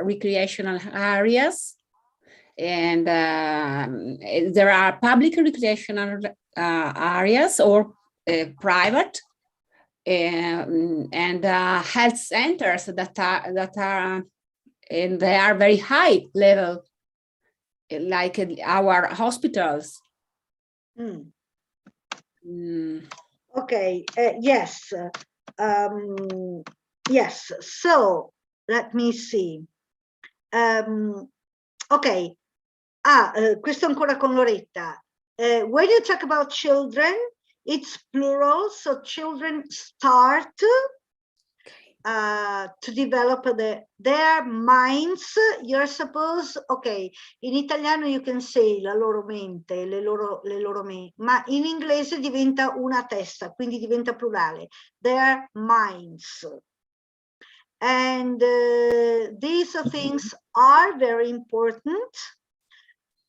recreational areas, and there are public recreational areas or private. And health centers that are and they are very high level, like our hospitals. Okay. Yes. Yes. So let me see. Okay. Questo ancora con Loretta. When you talk about children, it's plural, so children start to develop their minds. You're supposed, okay, in italiano you can say la loro mente, le loro ma in inglese diventa una testa, quindi diventa plurale. Their minds. And these things are very important.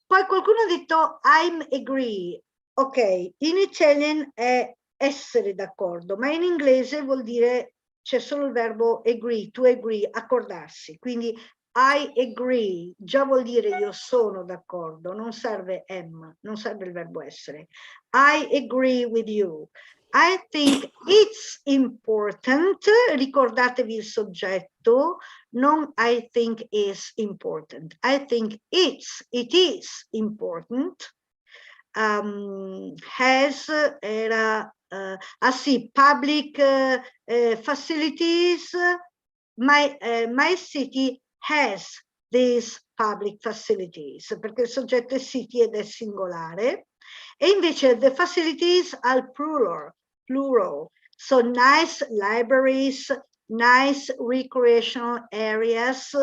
Poi qualcuno ha detto I'm agree. Ok, in Italian è essere d'accordo, ma in inglese vuol dire c'è solo il verbo agree, to agree, accordarsi. Quindi I agree, già vuol dire io sono d'accordo, non serve am, non serve il verbo essere. I agree with you. I think it's important, ricordatevi il soggetto, non I think is important. I think it is important. Has, era, sì, public facilities, my city has these public facilities, perché il soggetto è city ed è singolare, e invece the facilities are plural. So nice libraries, nice recreational areas,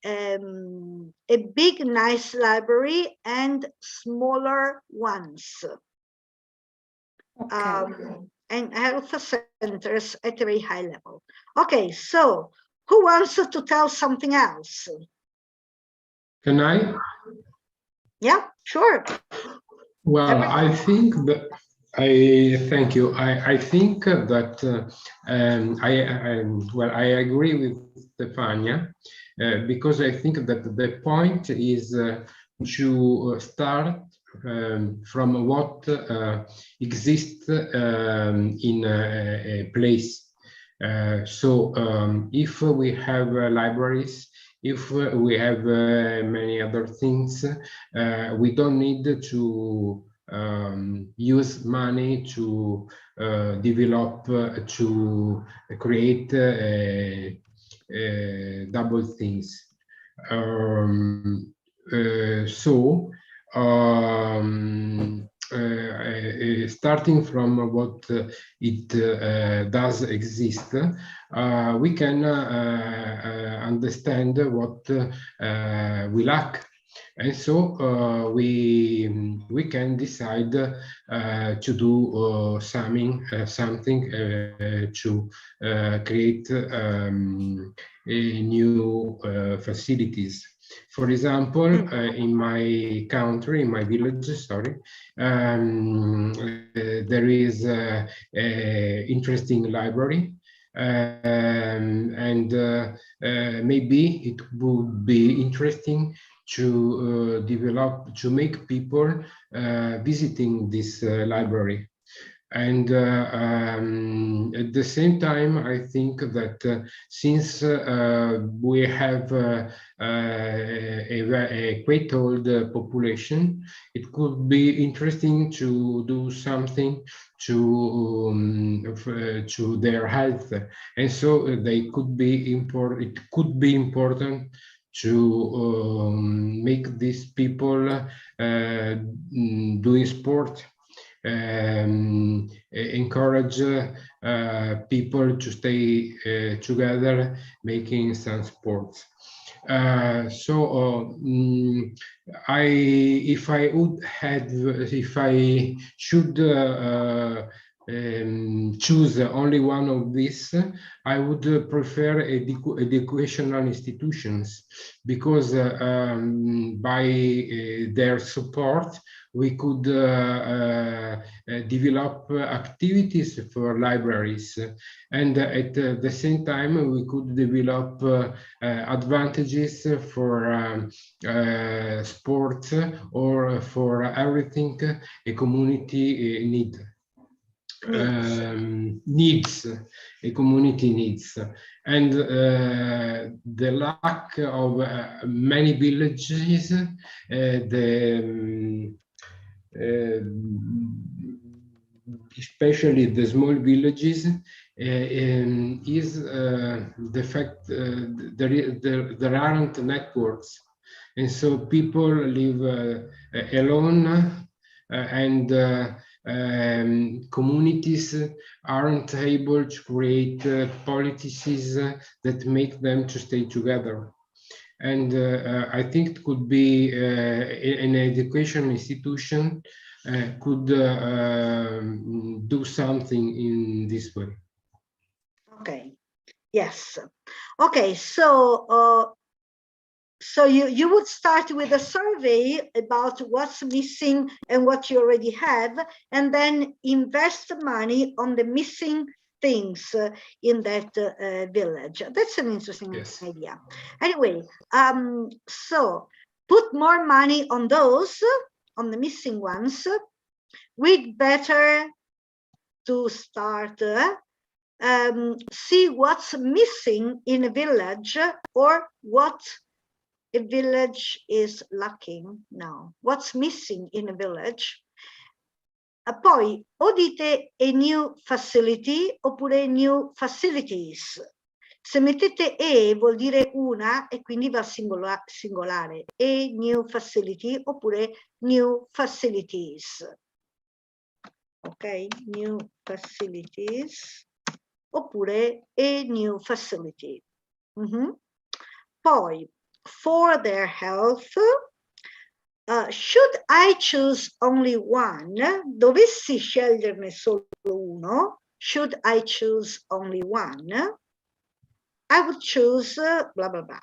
a big nice library and smaller ones. Okay. And health centers at a very high level. Okay, so who wants to tell something else? Can I? Yeah, sure. Well, I think that thank you. I think that I agree with Stefania because I think that the point is to start from what exists in a place. So if we have libraries, if we have many other things, we don't need to use money to develop, to create double things. Starting from what it does exist, we can understand what we lack, and so we can decide to do something to create new facilities. For example, in my country, in my village, sorry, there is an interesting library, and maybe it would be interesting to develop, to make people visiting this library. And at the same time, I think that since we have a quite old population, it could be interesting to do something to their health, and so they could be important. It could be important to make these people doing sport. Encourage people to stay together making some sports. If I should choose only one of these, I would prefer educational institutions, because by their support we could develop activities for libraries, and at the same time we could develop advantages for sports, or for everything a community needs, a community needs. And the lack of many villages, especially the small villages, is the fact there aren't networks, and so people live alone, and communities aren't able to create policies that make them to stay together. And I think it could be an education institution could do something in this way. Okay, yes. Okay, so so you would start with a survey about what's missing and what you already have, and then invest money on the missing things in that village. That's an interesting Yes. idea. Anyway, so put more money on those, on the missing ones. We'd better to start see what's missing in a village, or what a village is lacking now. What's missing in a village? Poi o dite a new facility oppure new facilities. Se mettete e vuol dire una e quindi va singolare. A new facility oppure new facilities. Ok, new facilities oppure a new facility. Poi, for their health, should I choose only one? Dovessi sceglierne solo uno, should I choose only one? I would choose blah, blah, blah.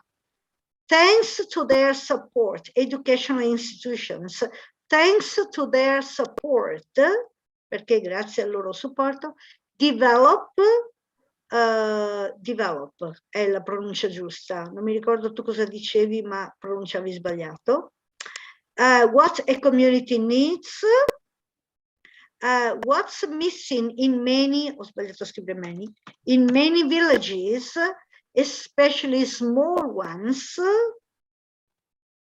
Thanks to their support, educational institutions, thanks to their support, perché grazie al loro supporto, develop è la pronuncia giusta. Non mi ricordo tu cosa dicevi, ma pronunciavi sbagliato. What a community needs, what's missing in many, ho sbagliato a scrivere many, in many villages, especially small ones,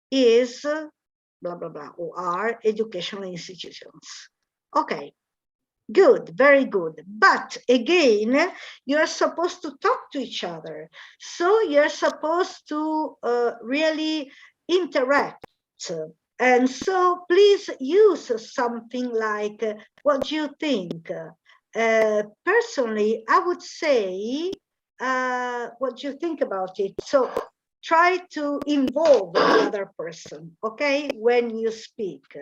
is blah, blah, blah, or are educational institutions. Okay, good, very good. But again, you're supposed to talk to each other. So you're supposed to really interact. And so please use something like, what do you think? Personally, I would say, what do you think about it? So try to involve the other person, okay, when you speak.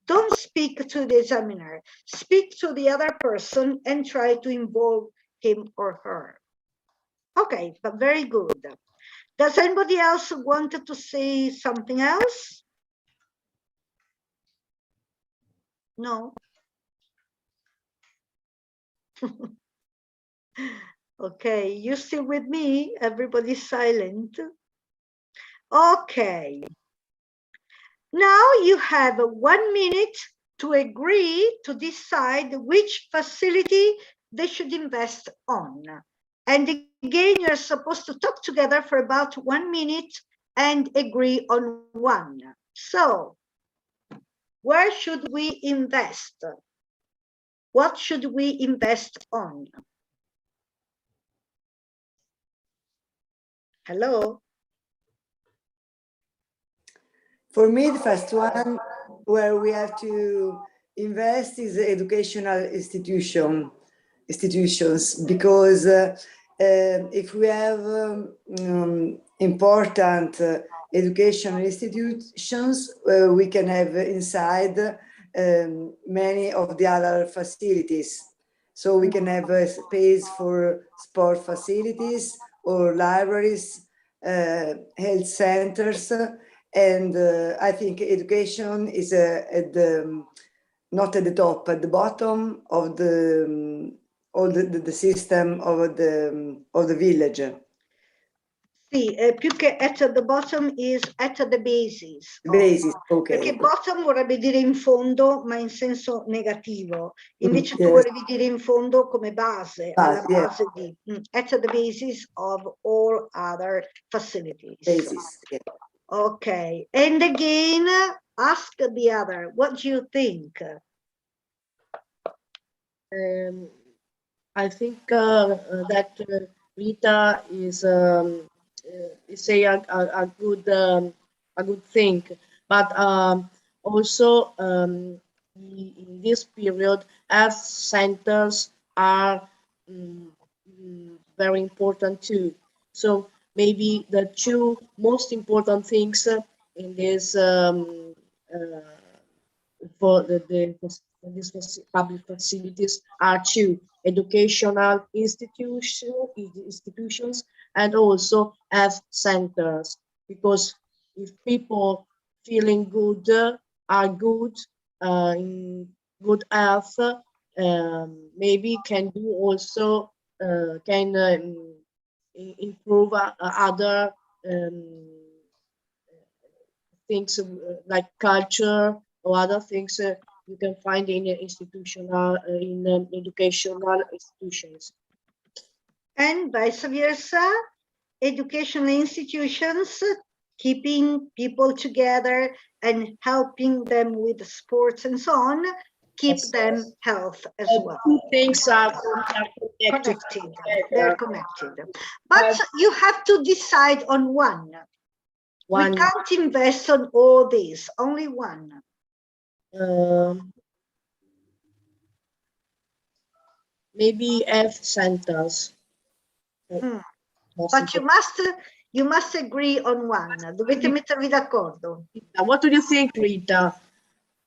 Don't speak to the examiner, speak to the other person and try to involve him or her. Okay, but very good. Does anybody else want to say something else? No? Okay, you still with me? Everybody's silent. Okay. Now you have 1 minute to agree to decide which facility they should invest on. And again, you're supposed to talk together for about 1 minute and agree on one. So, where should we invest? What should we invest on? Hello? For me, the first one where we have to invest is educational institutions, because if we have important educational institutions, we can have inside many of the other facilities. So we can have a space for sport facilities or libraries, health centers, and I think education is at the, not at the top, at the bottom of the all the system of the village. Sì, più che at the bottom is at the basis. Basis, ok. Perché bottom vorrebbe dire in fondo, ma in senso negativo. Invece tu volevi dire in fondo come base, alla base di, at the basis of all other facilities. Basis, yeah. Okay, and again, ask the other, what do you think? I think that Rita is a good thing, but also in this period, health centers are very important too. So maybe the two most important things in this for these public facilities are two: educational institutions and also health centers. Because if people feeling good, are good, in good health, maybe can do also can improve other things like culture or other things you can find in institutional in educational institutions. And vice versa, educational institutions keeping people together and helping them with sports and so on, keep Yes. them health as well. Two things are connected. They're connected. But you have to decide on one. We can't invest on all these, only one. Maybe health centers. But you must agree on one. Dovete mettervi d'accordo. What do you think, Rita?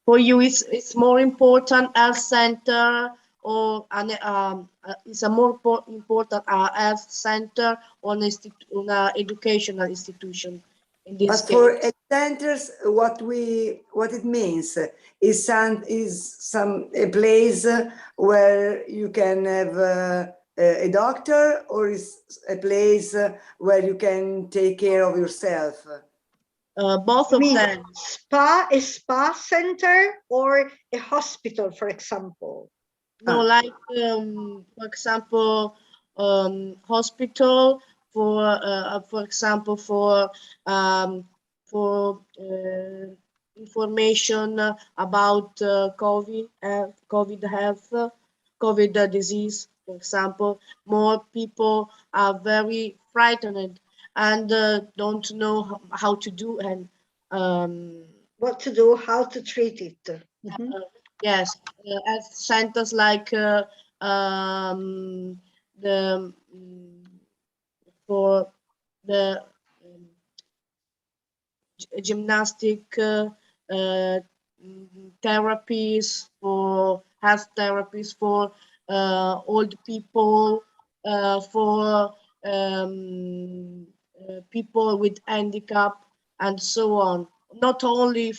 For you, it's more important health center or it's a more important health center or an educational institution? In this But for centers, what it means is a place where you can have a doctor, or is a place where you can take care of yourself? Both of them. A spa center or a hospital, for example. No, like for example, hospital for example for information about COVID health, COVID disease. For example, more people are very frightened and don't know how to do and what to do, how to treat it. Yes, at centers like for the gymnastic therapies, for health therapies for old people, for people with handicap, and so on. Not only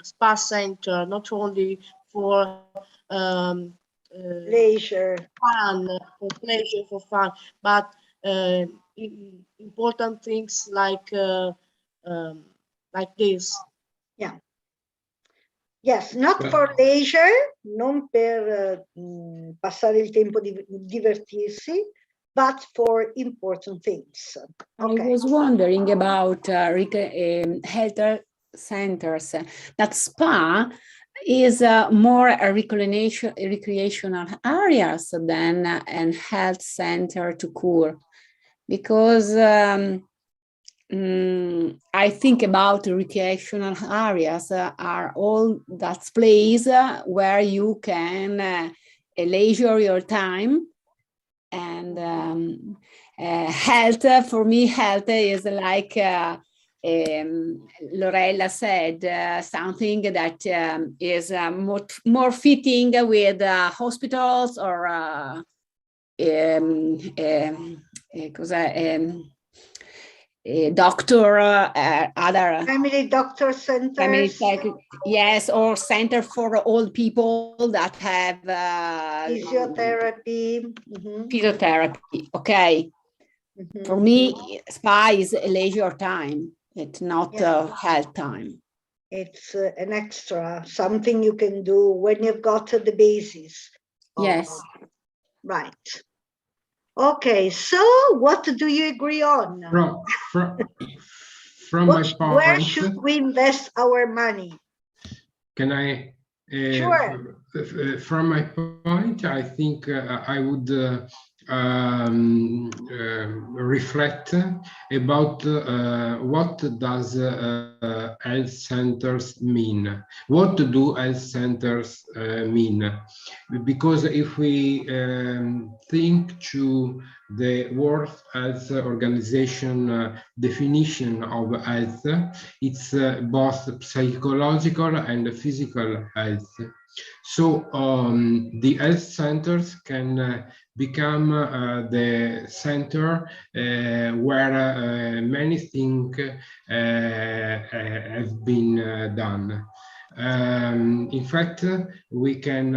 spa center, not only for leisure, for fun, but important things like this. Yeah. Yes, not for leisure, non per passare il tempo di divertirsi, but for important things. Okay. I was wondering about health centers. That spa is more a recreational areas than a health center to cure, because I think about recreational areas are all that place where you can leisure your time, and health, for me, health is like Lorella said, something that is more fitting with hospitals or doctor, other family doctor centers. Yes, or center for old people that have physiotherapy. Physiotherapy. Okay. For me, spa is a leisure time. It's not health time. It's an extra, something you can do when you've got the basis. Yes. Right. Okay, so what do you agree on? From my point, where should we invest our money? Can I? Sure. From my point, I think I would reflect about what does health centers mean. What do health centers mean? Because if we think to the World Health Organization definition of health, it's both psychological and physical health. So the health centers can become the center where many things have been done. In fact, we can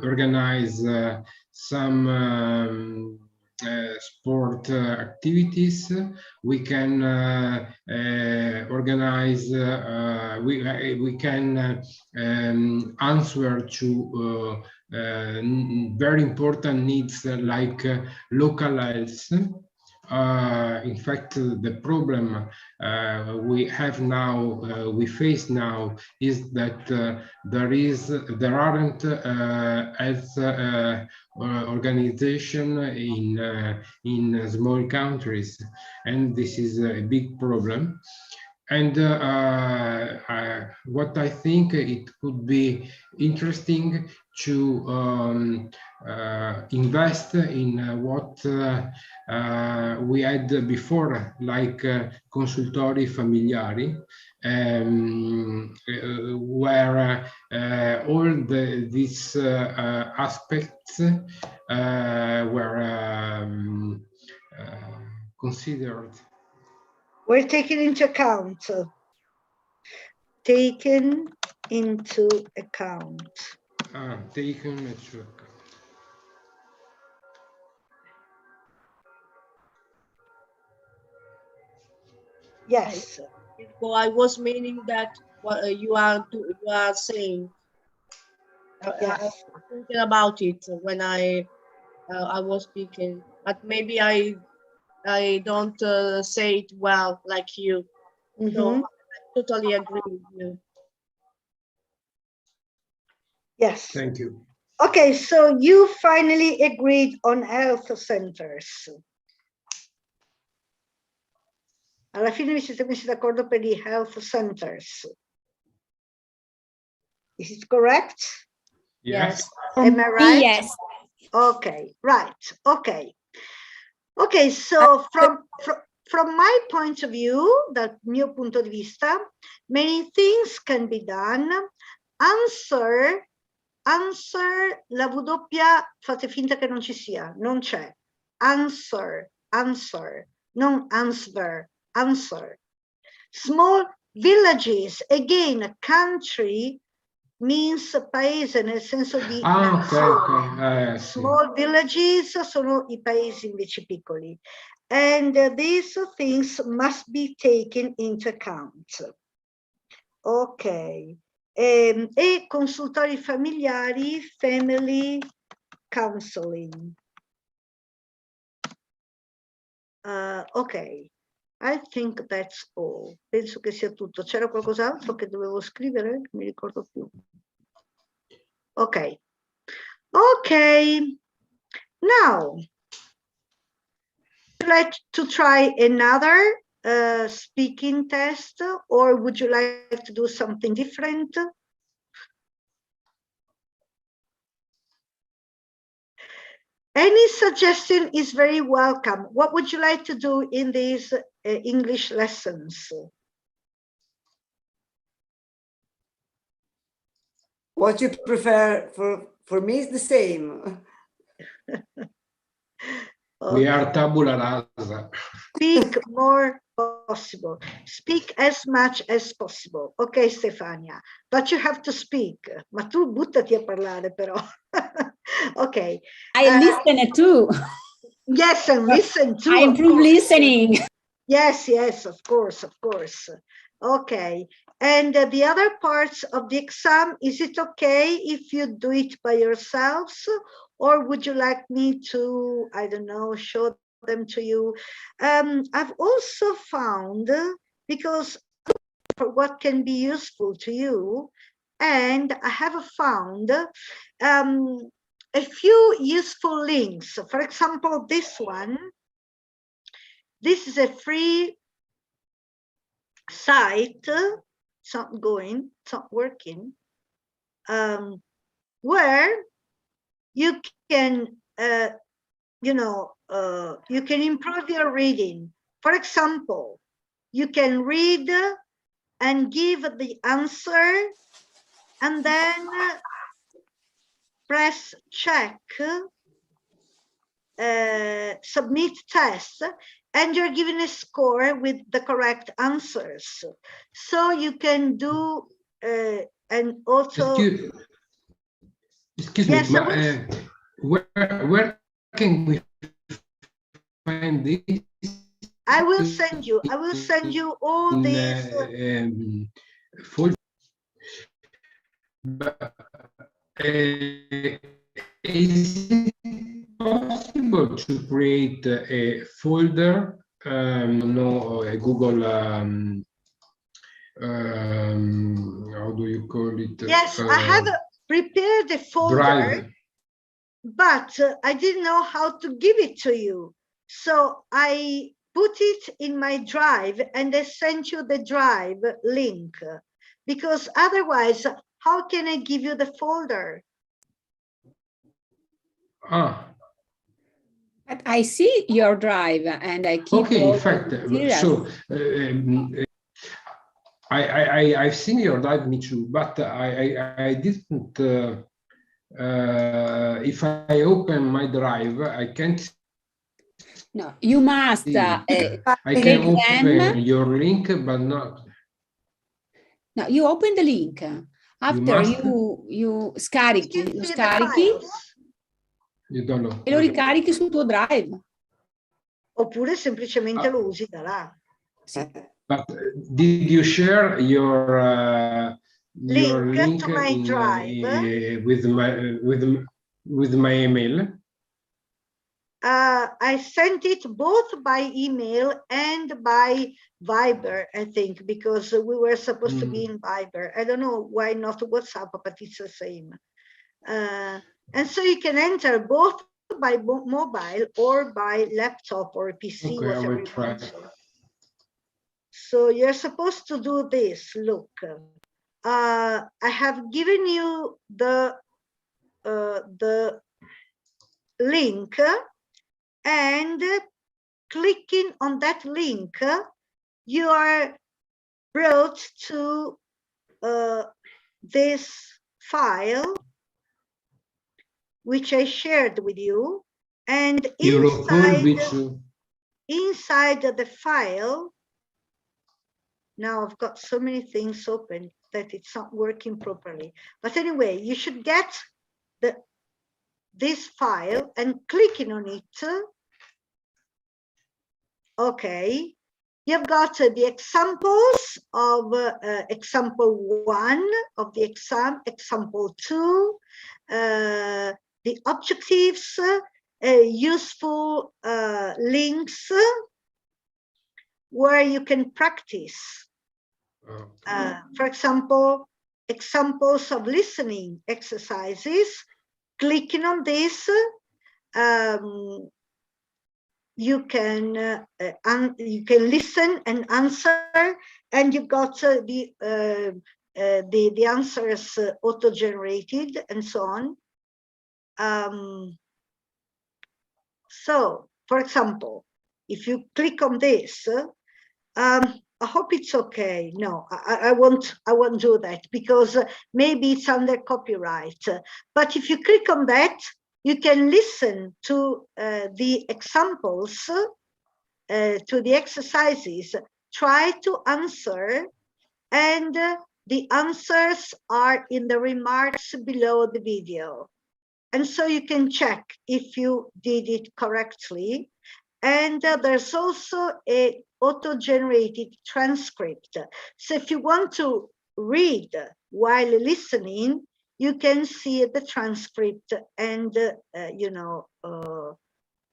organize some sport activities. We can organize, we can answer to very important needs like local health. In fact, the problem we have now, we face now, is that there aren't health organization in small countries, and this is a big problem. And what I think it could be interesting to invest in what we had before, like consultori familiari, where all these aspects were considered. We're taken into account. Taken into account. Taken into account. Yes. So I was meaning that what you are saying. Yes. I was thinking about it when I was speaking, but maybe I don't say it well like you. So I totally agree with you. Yes. Thank you. Okay, so you finally agreed on health centers. Alla fine vi siete messi d'accordo per i health centers. Is it correct? Yes. Am I right? Yes. Okay, right. Okay. Okay, so from my point of view, dal mio punto di vista, many things can be done. Answer, la W fate finta che non ci sia, non c'è. Answer, non answer, answer. Small villages, again, country means paese nel senso di Okay. Small villages sono I paesi invece piccoli. And these things must be taken into account. Ok. E consultori familiari, family counseling. Ok. I think that's all. Penso che sia tutto. C'era qualcos'altro che dovevo scrivere? Non mi ricordo più. Ok. Okay. Now, would you like to try another speaking test, or would you like to do something different? Any suggestion is very welcome. What would you like to do in these English lessons? What you prefer? For me, it's the same. We are tabula rasa. Speak more possible. Speak as much as possible. Okay, Stefania, but you have to speak. Ma tu buttati a parlare però. Okay. I listen too. Yes, and listen too. I improve listening. Yes, of course. Okay. And the other parts of the exam, is it okay if you do it by yourselves, or would you like me to, I don't know, show them to you? I've also found, because for what can be useful to you, and I have found a few useful links. For example, this one. This is a free site. It's not going, it's not working, where you can, you can improve your reading. For example, you can read and give the answer, and then press check, submit test, and you're given a score with the correct answers. So you can do and also. Excuse yes, me, where can we find this? I will send you all these. Is it possible to create a folder, no, a Google, how do you call it? Yes, I have prepared a folder, Drive. but I didn't know how to give it to you. So I put it in my drive and I sent you the drive link, because otherwise, how can I give you the folder? But I see your drive and I keep. Okay, in fact, so I've seen your drive, me too, but I didn't. If I open my drive, I can't. No, you must. I can open your link, but not. No, you open the link. After you scarichi, You don't know. e lo ricarichi sul tuo drive. Oppure semplicemente lo usi da là. But did you share your link to my drive with my email? I sent it both by email and by Viber, I think, because we were supposed to be in Viber. I don't know why not WhatsApp, but it's the same. And so you can enter both by mobile or by laptop or PC, Okay, I whatever will you try. want. So you're supposed to do this. Look, I have given you the link, and clicking on that link, you are brought to this file, which I shared with you, and inside the file, now I've got so many things open that it's not working properly. But anyway, you should get this file and clicking on it. Okay, you've got the examples of example 1 of the exam, example 2, the objectives, useful links where you can practice. For example, examples of listening exercises. Clicking on this, you can listen and answer, and you've got the answers auto-generated and so on. So, for example, if you click on this, I hope it's okay. No, I won't do that because maybe it's under copyright. But if you click on that, you can listen to the examples, to the exercises, try to answer, and the answers are in the remarks below the video. And so you can check if you did it correctly. And there's also a auto-generated transcript. So if you want to read while listening, you can see the transcript and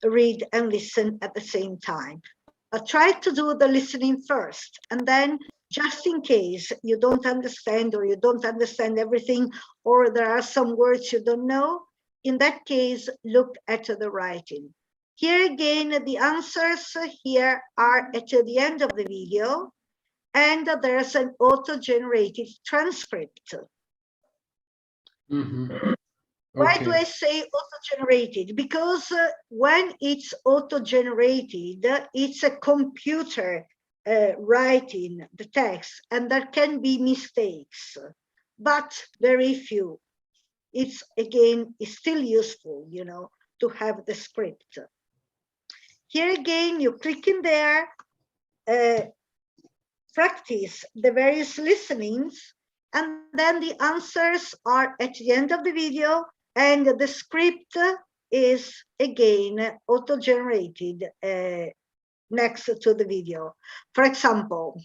read and listen at the same time. Try to do the listening first, and then just in case you don't understand or you don't understand everything, or there are some words you don't know, in that case, look at the writing. Here again, the answers here are at the end of the video, and there's an auto-generated transcript. Okay. Why do I say auto-generated? Because when it's auto-generated, it's a computer writing the text, and there can be mistakes, but very few. It's still useful, to have the script. Here again, you click in there, practice the various listenings, and then the answers are at the end of the video, and the script is again auto-generated next to the video. For example,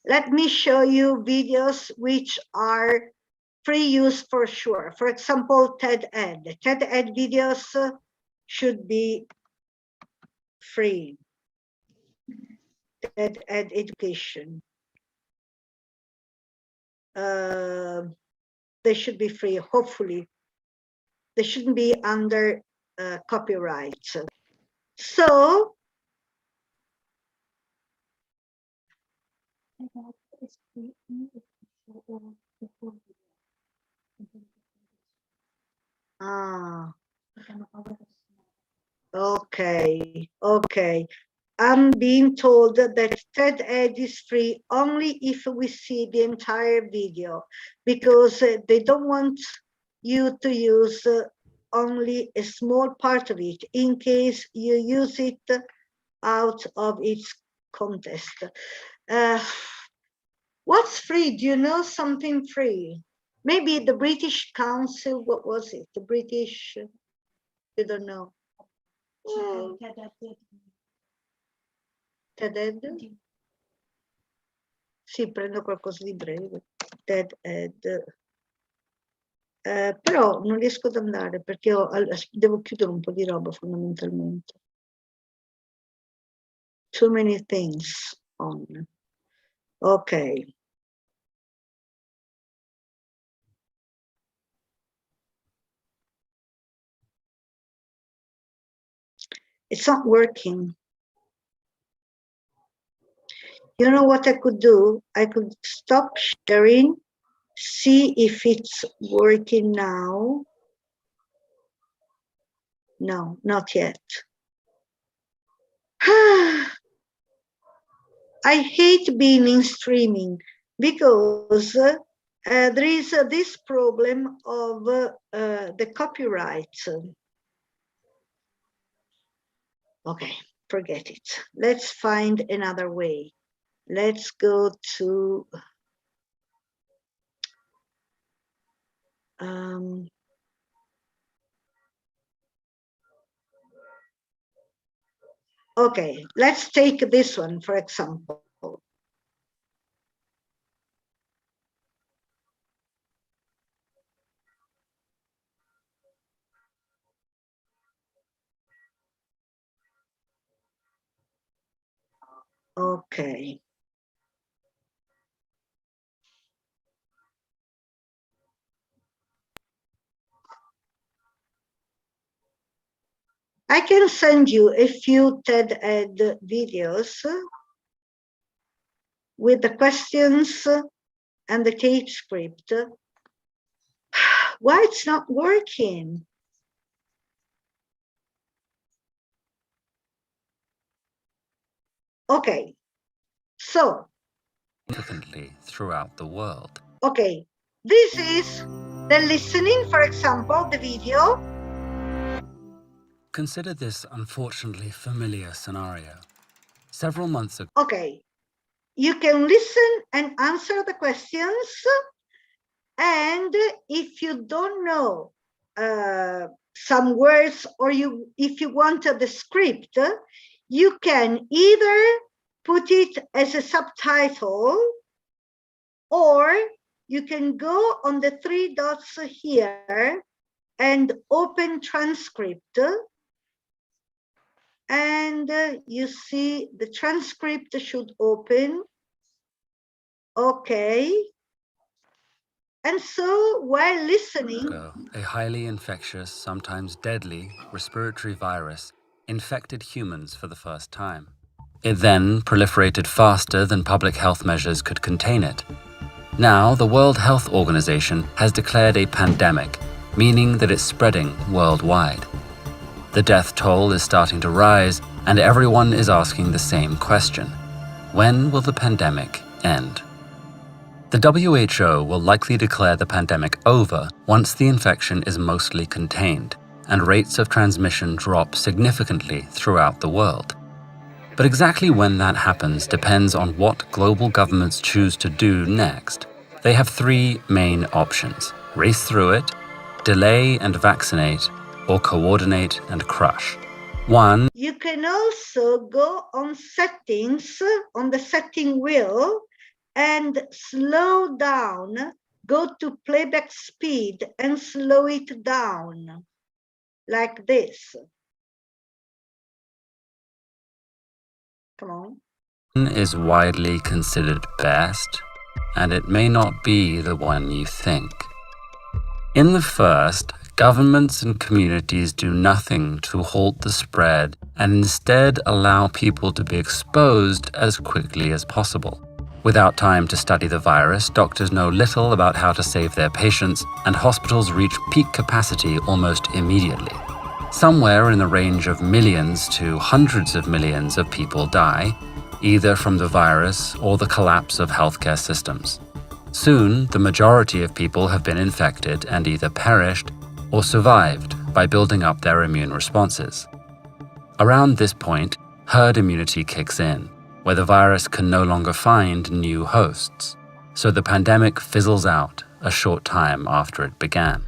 let me show you videos which are free use for sure. For example, TED Ed. TED Ed videos should be free. TED Ed education. They should be free, hopefully. They shouldn't be under copyright. So, okay. I'm being told that TED Ed is free only if we see the entire video, because they don't want you to use only a small part of it in case you use it out of its context. What's free? Do you know something free? Maybe the British Council, what was it? The British, you don't know. TED Ed? Sì, prendo qualcosa di breve. TED Ed. Però non riesco ad andare perché devo chiudere un po' di roba fondamentalmente. Too many things on. Ok. It's not working. You know what I could do? I could stop sharing, see if it's working now. No, not yet. I hate being in streaming because there is this problem of the copyright. Okay, forget it. Let's find another way. Let's go to okay, let's take this one, for example. Okay. I can send you a few TED Ed videos with the questions and the tape script. Why it's not working? Okay, so. Significantly throughout the world. Okay, this is the listening, for example, the video. Consider this unfortunately familiar scenario. Several months ago. Okay, you can listen and answer the questions. And if you don't know some words, or if you want the script, you can either put it as a subtitle, or you can go on the three dots here and open transcript. And you see the transcript should open. Okay. And so while listening, a highly infectious, sometimes deadly respiratory virus infected humans for the first time. It then proliferated faster than public health measures could contain it. Now, the World Health Organization has declared a pandemic, meaning that it's spreading worldwide. The death toll is starting to rise, and everyone is asking the same question. When will the pandemic end? The WHO will likely declare the pandemic over once the infection is mostly contained, and rates of transmission drop significantly throughout the world. But exactly when that happens depends on what global governments choose to do next. They have three main options: race through it, delay and vaccinate, or coordinate and crush. One, you can also go on settings, on the setting wheel, and slow down, go to playback speed and slow it down, like this. Come on. is widely considered best, and it may not be the one you think. In the first, governments and communities do nothing to halt the spread and instead allow people to be exposed as quickly as possible. Without time to study the virus, doctors know little about how to save their patients, and hospitals reach peak capacity almost immediately. Somewhere in the range of millions to hundreds of millions of people die, either from the virus or the collapse of healthcare systems. Soon, the majority of people have been infected and either perished or survived by building up their immune responses. Around this point, herd immunity kicks in, where the virus can no longer find new hosts, so the pandemic fizzles out a short time after it began.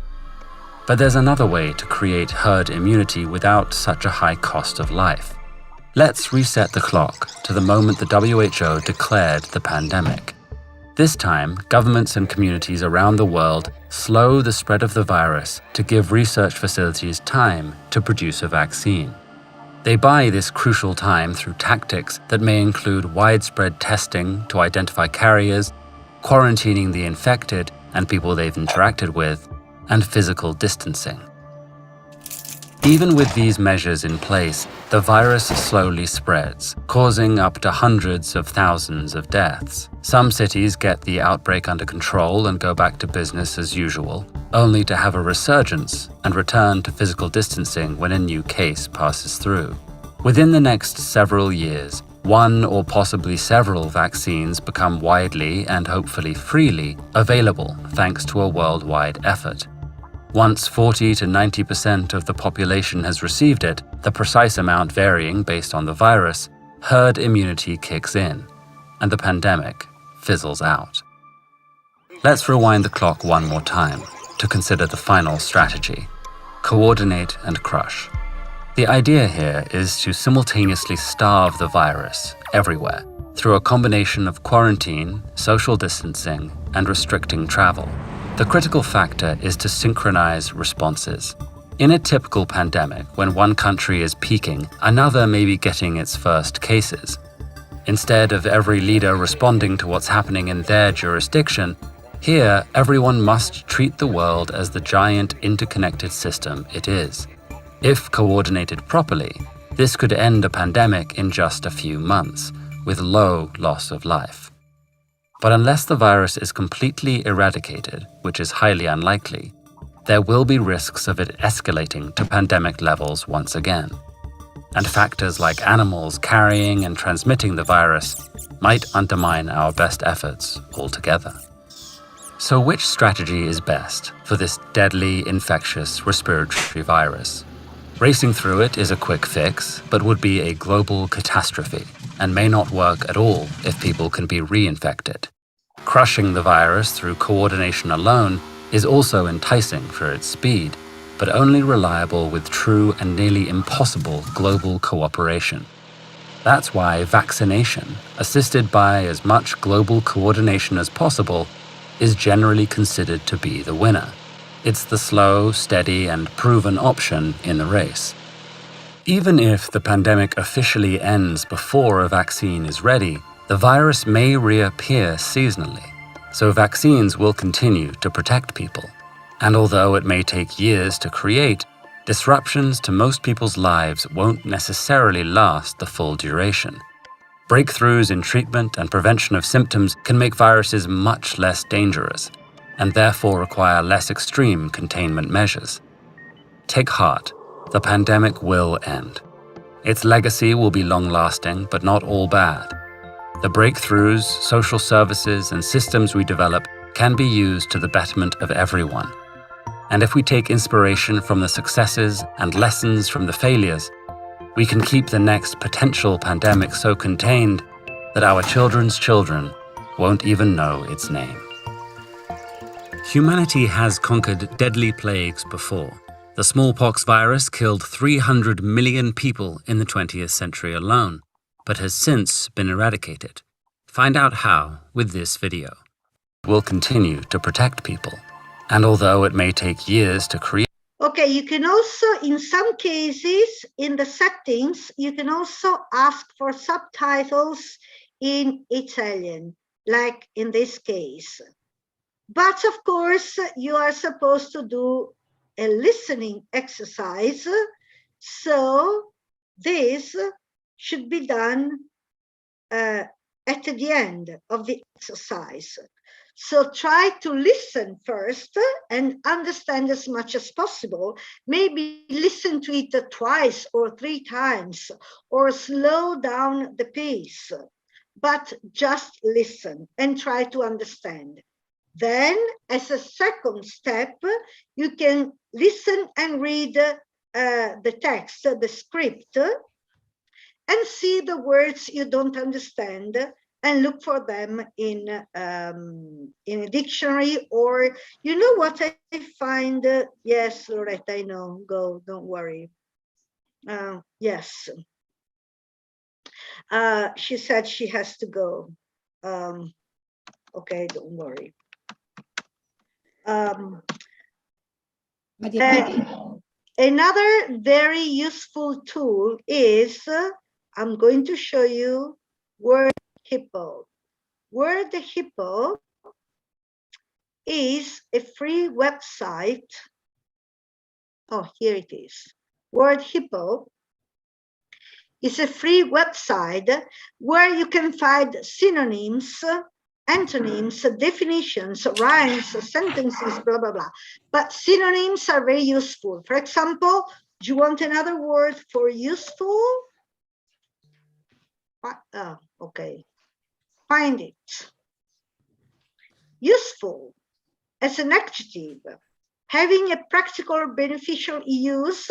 But there's another way to create herd immunity without such a high cost of life. Let's reset the clock to the moment the WHO declared the pandemic. This time, governments and communities around the world slow the spread of the virus to give research facilities time to produce a vaccine. They buy this crucial time through tactics that may include widespread testing to identify carriers, quarantining the infected and people they've interacted with, and physical distancing. Even with these measures in place, the virus slowly spreads, causing up to hundreds of thousands of deaths. Some cities get the outbreak under control and go back to business as usual, only to have a resurgence and return to physical distancing when a new case passes through. Within the next several years, one or possibly several vaccines become widely and hopefully freely available thanks to a worldwide effort. Once 40 to 90% of the population has received it, the precise amount varying based on the virus, herd immunity kicks in, and the pandemic fizzles out. Let's rewind the clock one more time to consider the final strategy: coordinate and crush. The idea here is to simultaneously starve the virus everywhere through a combination of quarantine, social distancing, and restricting travel. The critical factor is to synchronize responses. In a typical pandemic, when one country is peaking, another may be getting its first cases. Instead of every leader responding to what's happening in their jurisdiction, here everyone must treat the world as the giant interconnected system it is. If coordinated properly, this could end a pandemic in just a few months, with low loss of life. But unless the virus is completely eradicated, which is highly unlikely, there will be risks of it escalating to pandemic levels once again. And factors like animals carrying and transmitting the virus might undermine our best efforts altogether. So which strategy is best for this deadly infectious respiratory virus? Racing through it is a quick fix, but would be a global catastrophe and may not work at all if people can be reinfected. Crushing the virus through coordination alone is also enticing for its speed, but only reliable with true and nearly impossible global cooperation. That's why vaccination, assisted by as much global coordination as possible, is generally considered to be the winner. It's the slow, steady, and proven option in the race. Even if the pandemic officially ends before a vaccine is ready, the virus may reappear seasonally, so vaccines will continue to protect people. And although it may take years to create, disruptions to most people's lives won't necessarily last the full duration. Breakthroughs in treatment and prevention of symptoms can make viruses much less dangerous, and therefore require less extreme containment measures. Take heart, the pandemic will end. Its legacy will be long-lasting, but not all bad. The breakthroughs, social services, and systems we develop can be used to the betterment of everyone. And if we take inspiration from the successes and lessons from the failures, we can keep the next potential pandemic so contained that our children's children won't even know its name. Humanity has conquered deadly plagues before. The smallpox virus killed 300 million people in the 20th century alone, but has since been eradicated. Find out how with this video. We'll continue to protect people, and although it may take years to create. Okay, you can also, in some cases, in the settings, you can also ask for subtitles in Italian, like in this case. But of course, you are supposed to do a listening exercise. So this should be done at the end of the exercise. So try to listen first and understand as much as possible. Maybe listen to it twice or 3 times, or slow down the pace, but just listen and try to understand. Then, as a second step, you can listen and read the text, the script, and see the words you don't understand and look for them in a dictionary, or you know what I find? Yes, Loretta, I know. Go, don't worry. Yes. She said she has to go. Okay, don't worry. Another very useful tool is, I'm going to show you Word Hippo. Word Hippo is a free website. Oh, here it is. Word Hippo is a free website where you can find synonyms, antonyms, definitions, rhymes, sentences, blah, blah, blah. But synonyms are very useful. For example, do you want another word for useful? Okay, find it. Useful as an adjective, having a practical or beneficial use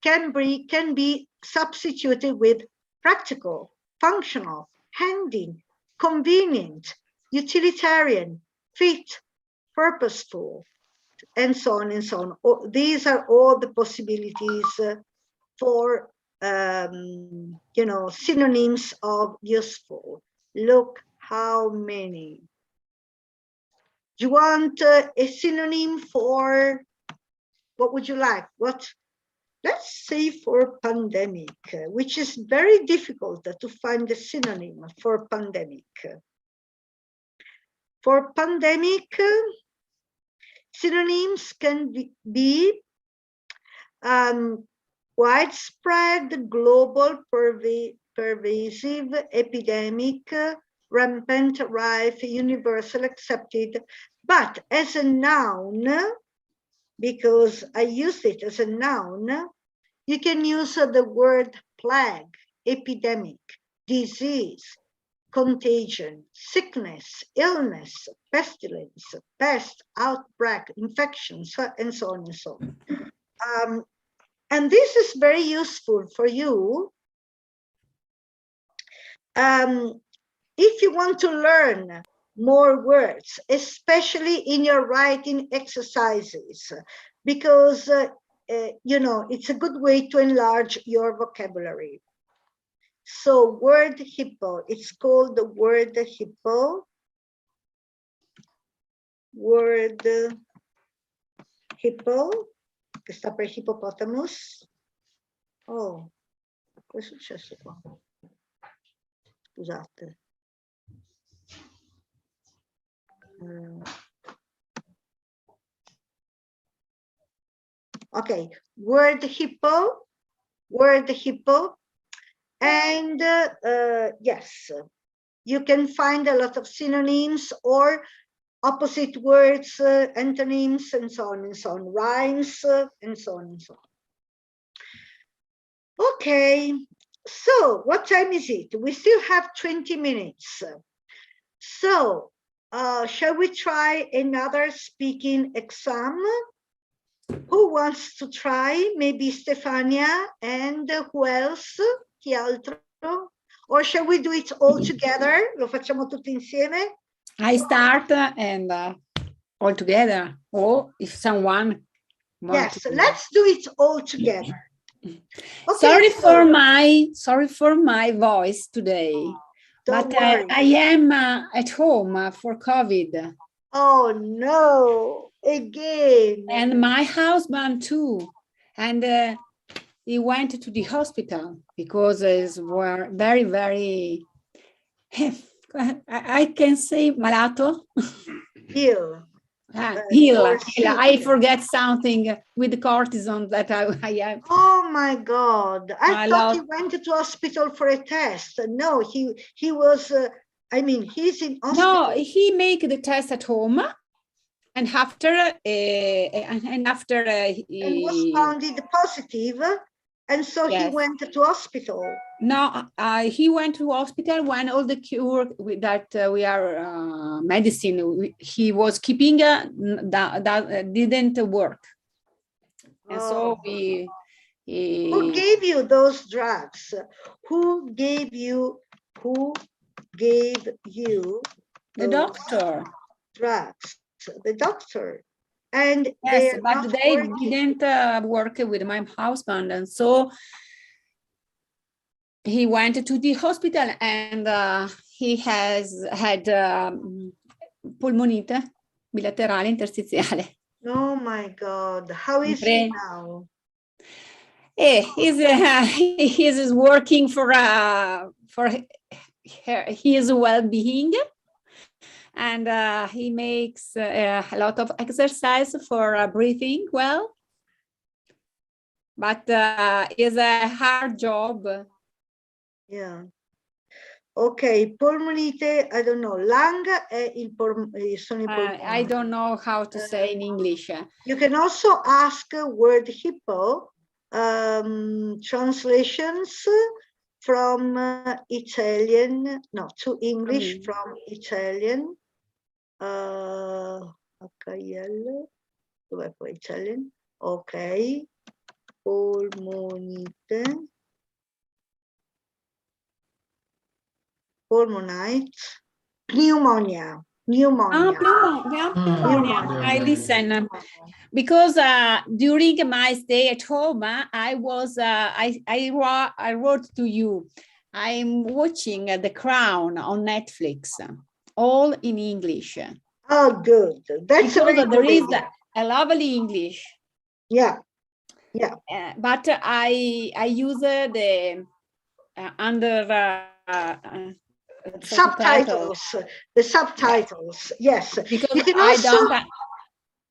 can be substituted with practical, functional, handy, convenient, utilitarian, fit, purposeful, and so on and so on. These are all the possibilities for you know, synonyms of useful. Look how many. Do you want a synonym for, what would you like? What? Let's say for pandemic, which is very difficult to find a synonym for pandemic. For pandemic, synonyms can be widespread, global, pervasive, epidemic, rampant, rife, universal, accepted. But as a noun, because I used it as a noun, you can use the word plague, epidemic, disease, contagion, sickness, illness, pestilence, pest, outbreak, infections, and so on and so on. And this is very useful for you if you want to learn more words, especially in your writing exercises, because you know, it's a good way to enlarge your vocabulary. So Word Hippo, it's called the Word Hippo. Word Hippo, che sta per hippopotamus. Oh, cosa è successo qua? Scusate. Okay, Word Hippo, and yes, you can find a lot of synonyms or opposite words, antonyms, and so on and so on, rhymes, and so on and so on. Okay, so what time is it? We still have 20 minutes. So shall we try another speaking exam? Who wants to try? Maybe Stefania, and who else? Chi altro? Or shall we do it all together? Lo facciamo tutti insieme? I start and all together, or if someone wants Yes, to. let's do it all together. Okay, Sorry so for my voice today, don't but worry. I am at home for COVID. Oh no, again. And my husband too. And he went to the hospital because it were very, very, I can say malato. Ill. Ill. Or sick. I forget something with the cortisone that I have. Oh my God. I I thought love- he went to hospital for a test. No, he was, I mean, he's in hospital. No, he make the test at home. And after, he was found positive, and so he Yes. went to hospital. No, he went to hospital when all the cure that we are medicine he was keeping that didn't work, and so Who he gave you those drugs? Who gave you the those doctor. drugs? The doctor. And Yes, they're but not they working. didn't work with my husband, and so he went to the hospital, and he has had polmonite bilaterale interstiziale. Oh my God. How is he now? He's working for his well-being, and he makes a lot of exercise for breathing well, but it's a hard job. Yeah. Ok, polmonite, I don't know. Lung è sono i polmoni. I don't know how to say in English. You can also ask word hippo, translations from Italian, no, to English from Italian. HL, dov'è poi Italian? Ok, polmonite. Pulmonite, pneumonia. Pneumonia. I listen because during my stay at home, I wrote to you. I'm watching The Crown on Netflix, all in English. Oh, good. That's because there is a lovely English. Yeah, but I use the under. Subtitles, the subtitles, yes. Because you can also,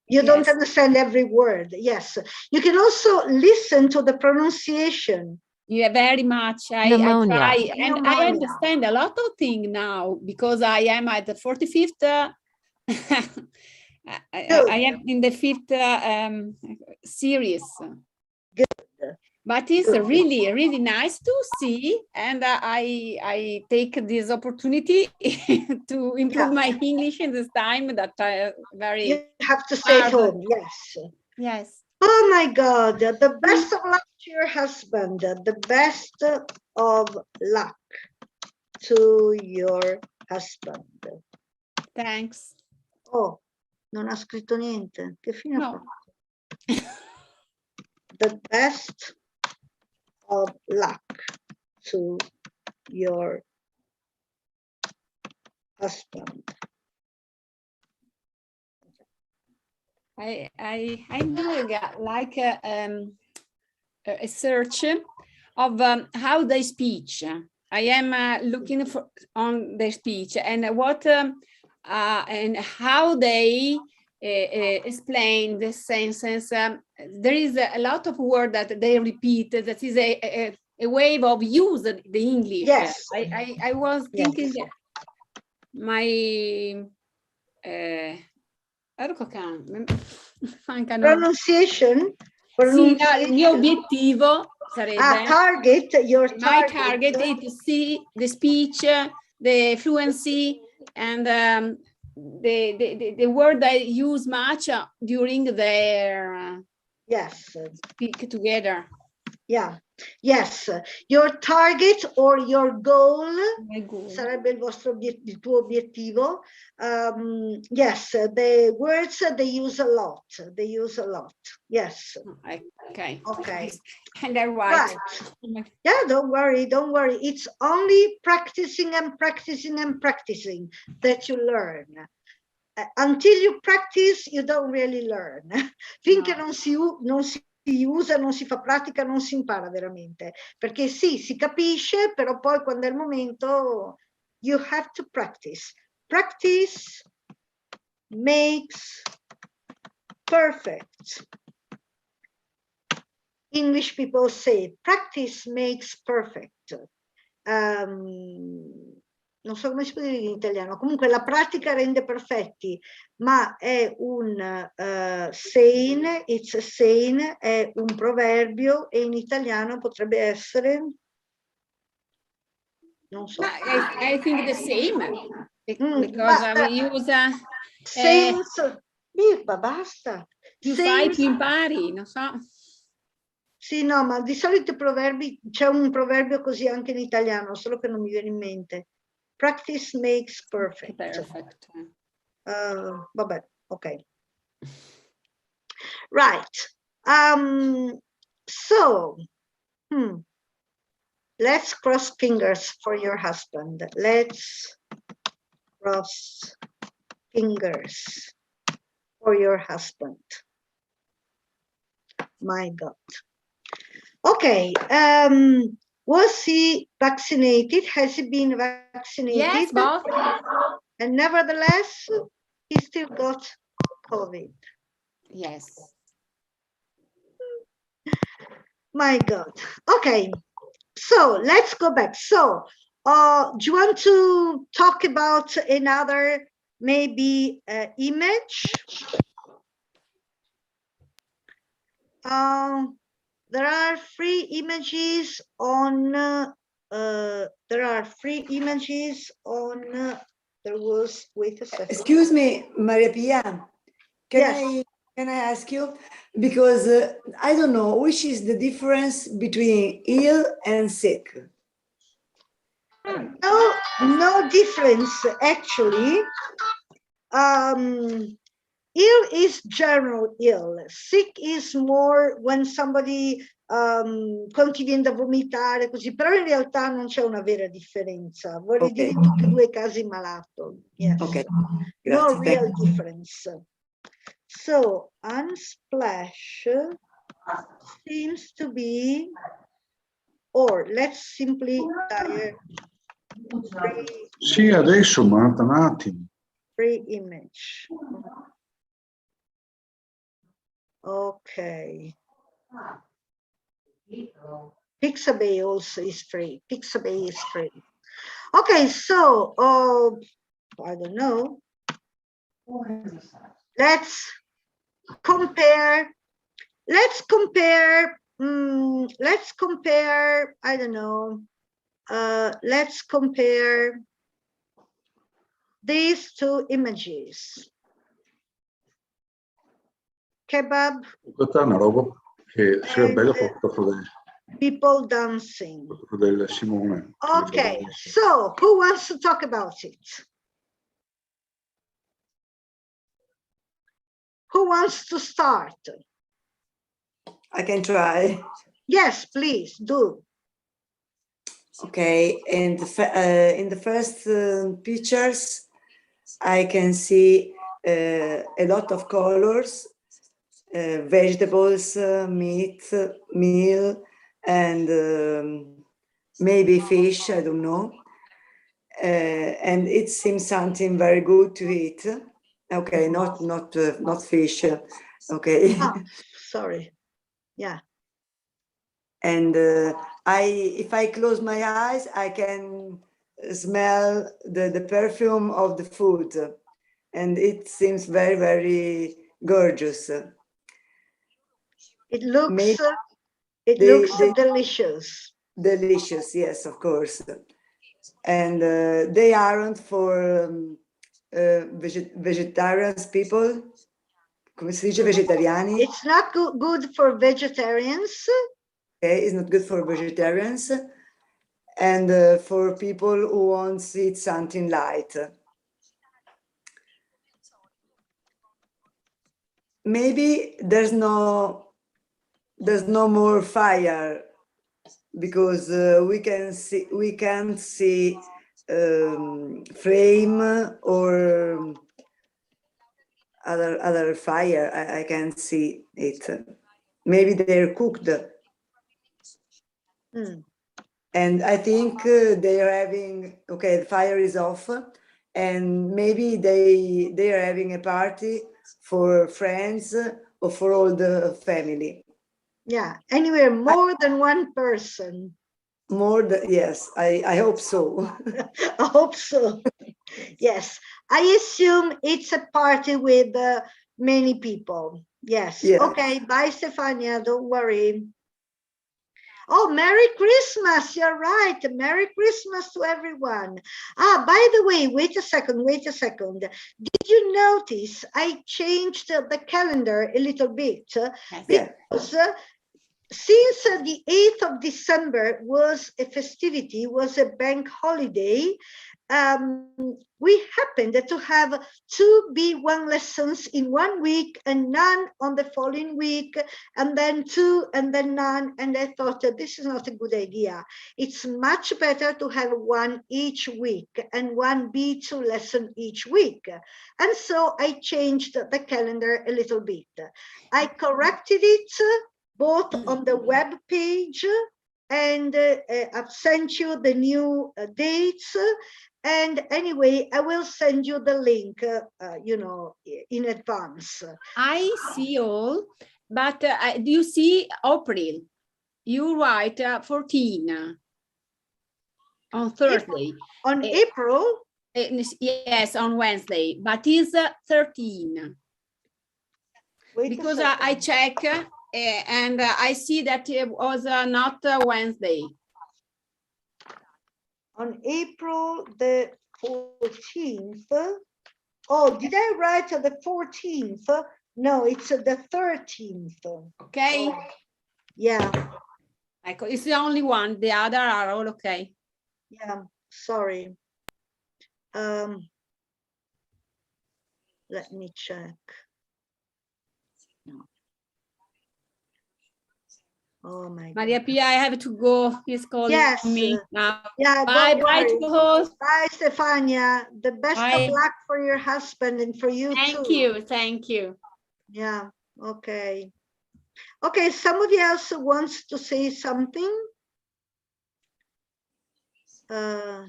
you don't yes. understand every word, yes. You can also listen to the pronunciation. Yeah, very much. I try, and I understand a lot of things now because I am at the 45th. I am in the 5th series. Good. But it's really, really nice to see, and I take this opportunity to improve my English in this time that I very. You have to stay at home, yes. Yes. Oh my God, the best of luck to your husband, the best of luck to your husband. Thanks. Oh, non ha scritto niente. Che fine ha No. fatto? The best of luck to your husband. I'm doing like a search of how they speak. I am looking for on their speech and what and how they explain the sentences. There is a lot of words that they repeat. That is a way of use the English. Yes. I was thinking my pronunciation. Sì, no, il mio obiettivo sarebbe target, your my target. target is to see the speech, the fluency, and the word I use much during their Yes. Speak together. Yeah. Yes. Your target or your goal My goal. sarebbe il tuo obiettivo. Yes, the words they use a lot. They use a lot. Yes. Okay. Okay. And they're right. Yeah, don't worry, don't worry. It's only practicing and practicing and practicing that you learn. Until you practice, you don't really learn. Finché non si usa, non si fa pratica, non si impara veramente. Perché sì, si capisce, però poi quando è il momento, you have to practice. Practice makes perfect. English people say practice makes perfect. Non so come si può dire in italiano, comunque la pratica rende perfetti, ma è un saying, it's a saying, è un proverbio e in italiano potrebbe essere, non so. I think the same, because we use sense, basta. Più fai, più impari, non so. Sì, no, ma di solito i proverbi, c'è un proverbio così anche in italiano, solo che non mi viene in mente. Practice makes perfect. Perfect. Vabbè, ok. Right. So, let's cross fingers for your husband. Let's cross fingers for your husband. My God. Okay. Was he vaccinated? Has he been vaccinated? Yes, both. And nevertheless, he still got COVID. Yes. My God. Okay. So let's go back. So, do you want to talk about another maybe image? There are free images on. There are free images on. There was. Wait a second. Excuse me, Maria Pia. Can I ask you, because I don't know which is the difference between ill and sick. No difference actually. Ill is general ill. Sick is more when somebody con chi viene da vomitare così, però in realtà non c'è una vera differenza. Vorrei dire in tutti e due i casi malato. Yes. Okay. No Grazie. real difference. So unsplash seems to be, or let's simply dire Sì, adesso, ma un attimo. Free image. Okay. Pixabay also is free. Pixabay is free. Okay, so I don't know. Let's compare. Let's compare. Let's compare. I don't know. Let's compare these two images. Kebab. Questa è una roba che sarebbe bella foto del People dancing. Simone. Okay, so who wants to talk about it? Who wants to start? I can try. Yes, please do. Okay, and in the first pictures, I can see a lot of colors, vegetables, meat, meal, and maybe fish, I don't know. And it seems something very good to eat. Okay, not fish. Okay. Oh, sorry. Yeah. And if I close my eyes, I can smell the perfume of the food, and it seems very, very gorgeous. It looks delicious. Delicious, yes, of course. And they aren't for vegetarians people, come si dice, vegetariani. It's not good for vegetarians. Okay, it's not good for vegetarians. And for people who want to eat something light. Maybe there's no more fire because we can't see flame or other fire. I can't see it. Maybe they're cooked. And I think they are having, okay, the fire is off, and maybe they are having a party for friends or for all the family. Yeah, anywhere more than one person. More than, yes, I hope so. I hope so. Yes, I assume it's a party with many people. Yes. Yeah. Okay, bye, Stefania. Don't worry. Oh, Merry Christmas. You're right. Merry Christmas to everyone. Ah, by the way, wait a second. Did you notice I changed the calendar a little bit? Because since the 8th of December was a festivity, was a bank holiday, we happened to have 2 B1 lessons in 1 week and none on the following week, and then 2 and then none. And I thought this is not a good idea. It's much better to have 1 each week and 1 B2 lesson each week. And so I changed the calendar a little bit. I corrected it both on the web page, and I've sent you the new dates. And anyway, I will send you the link, you know, in advance. I see all, but do you see April? You write 14 on Thursday. On April? Yes, on Wednesday, but it's 13. Because I check and I see that it was not Wednesday. On April the 14th. Oh, did I write the 14th? No, it's the 13th. Okay. Oh, yeah. It's the only one. The other are all okay. Yeah, sorry. Let me check. No. Oh my Maria Pia, I have to go. He's calling me now. Yeah, bye, bye to host. Bye, Stefania. The best of luck for your husband and for you too. Thank you. Yeah, okay. Okay, somebody else wants to say something? No,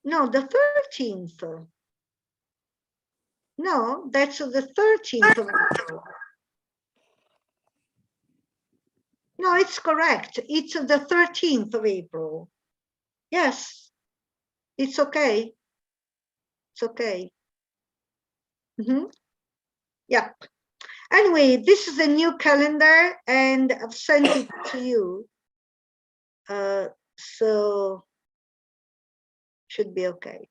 the 13th. No, that's the 13th of April. No, it's correct. It's the 13th of April. Yes, it's okay. It's okay. Yeah. Anyway, this is a new calendar and I've sent it to you. So should be okay.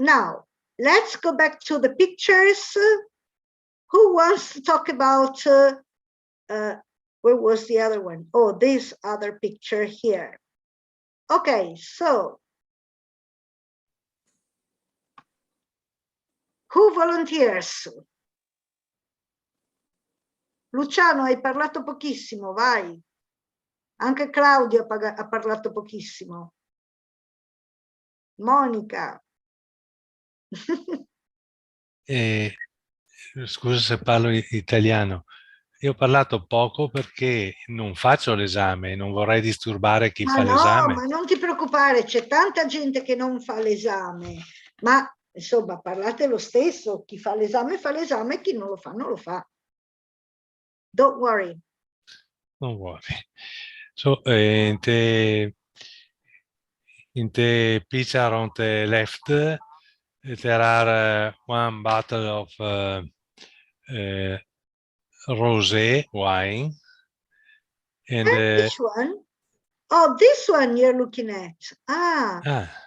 Now, let's go back to the pictures. Who wants to talk about, where was the other one? Oh, this other picture here. Okay, so who volunteers? Luciano, hai parlato pochissimo, vai. Anche Claudio ha parlato pochissimo. Monica. Scusa se parlo italiano. Io ho parlato poco perché non faccio l'esame, non vorrei disturbare chi fa l'esame. No, ma non ti preoccupare, c'è tanta gente che non fa l'esame, ma insomma parlate lo stesso, chi fa l'esame, chi non lo fa, non lo fa. Don't worry. Don't worry. So, in the picture on the left, there are one bottle of rosé wine. And which one? Oh, this one you're looking at.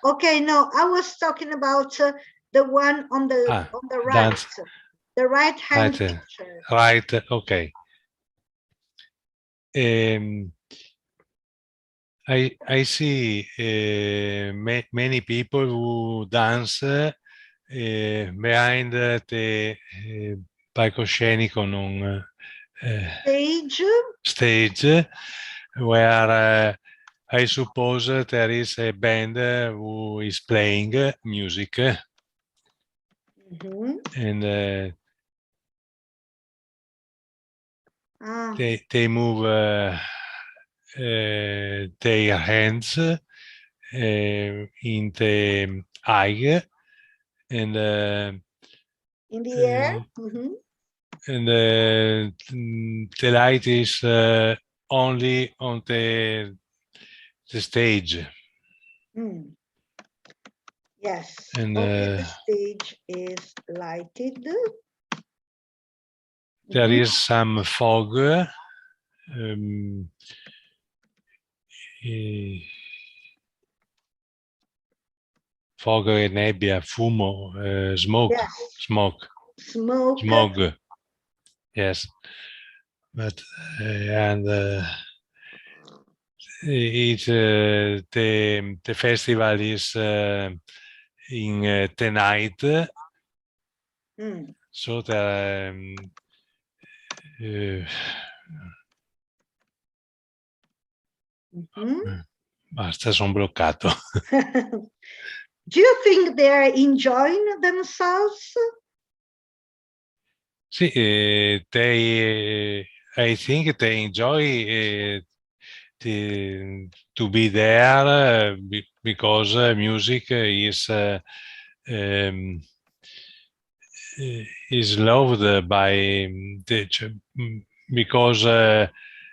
Okay, no, I was talking about the one on the right, dance. the right hand Right, picture. right, okay. I see many people who dance behind the palcoscenico, non stage, where I suppose there is a band who is playing music, and they move their hands in the air, and in the air. And the light is only on the stage. Yes, And only the stage is lighted. There is some fog. Fog e nebbia, fumo, smoke, yes. smoke. Yes, but it's the festival is in the night, so the basta, sono bloccato. Do you think they are enjoying themselves? Sì, I think they enjoy to be there because music is loved by because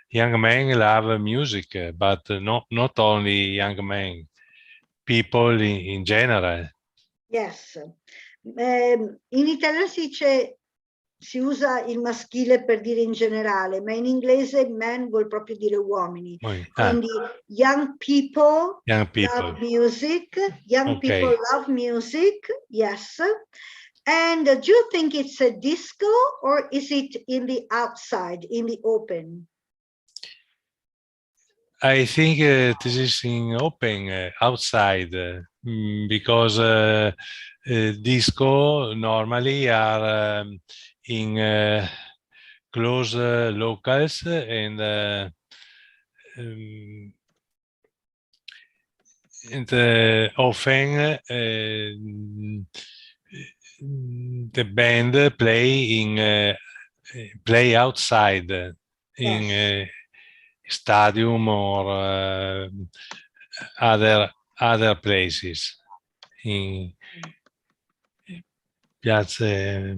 young men love music, but not only young men, people in general. Yes. In italiano si usa il maschile per dire in generale, ma in inglese man vuol proprio dire uomini. Quindi young people love music, young people love music, yes. And do you think it's a disco or is it in the outside, in the open? I think this is in open, outside, because disco normally are in close locals, and often the band play outside in stadium or other places in piazze.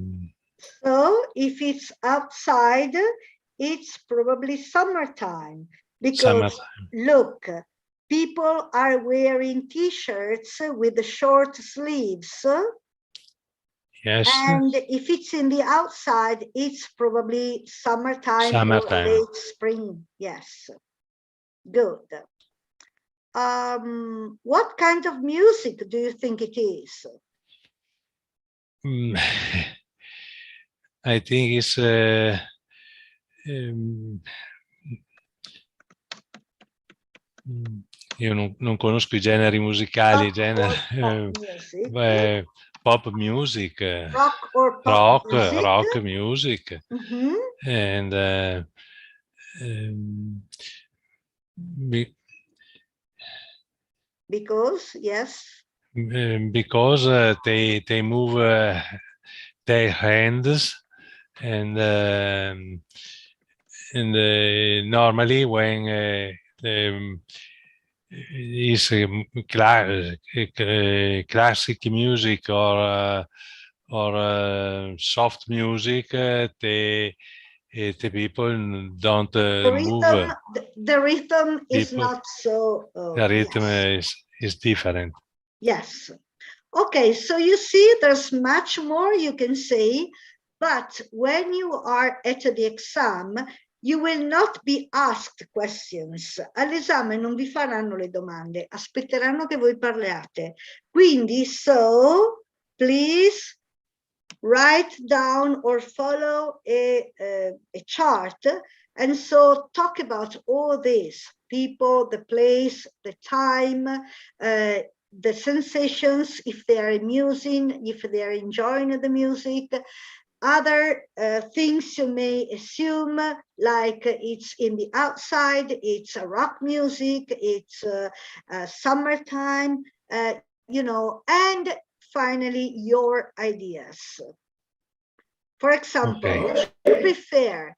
So if it's outside, it's probably summertime, because look, people are wearing t-shirts with the short sleeves. Yes. And if it's in the outside, it's probably summertime or late spring. Yes. Good. What kind of music do you think it is? I think it's io non conosco I generi musicali, pop music, rock or pop music. Rock music, and because yes, because they move their hands, and normally when is classic music or soft music, the people don't move. The rhythm is not so. The rhythm is different. Yes. Okay, so you see, there's much more you can say, but when you are at the exam, you will not be asked questions. All'esame non vi faranno le domande, aspetteranno che voi parliate. Quindi, so please write down or follow a chart, and so talk about all this: people, the place, the time, the sensations, if they are amusing, if they are enjoying the music, other things you may assume, like it's in the outside, it's a rock music, it's summertime, you know, and finally your ideas. For example, would you prefer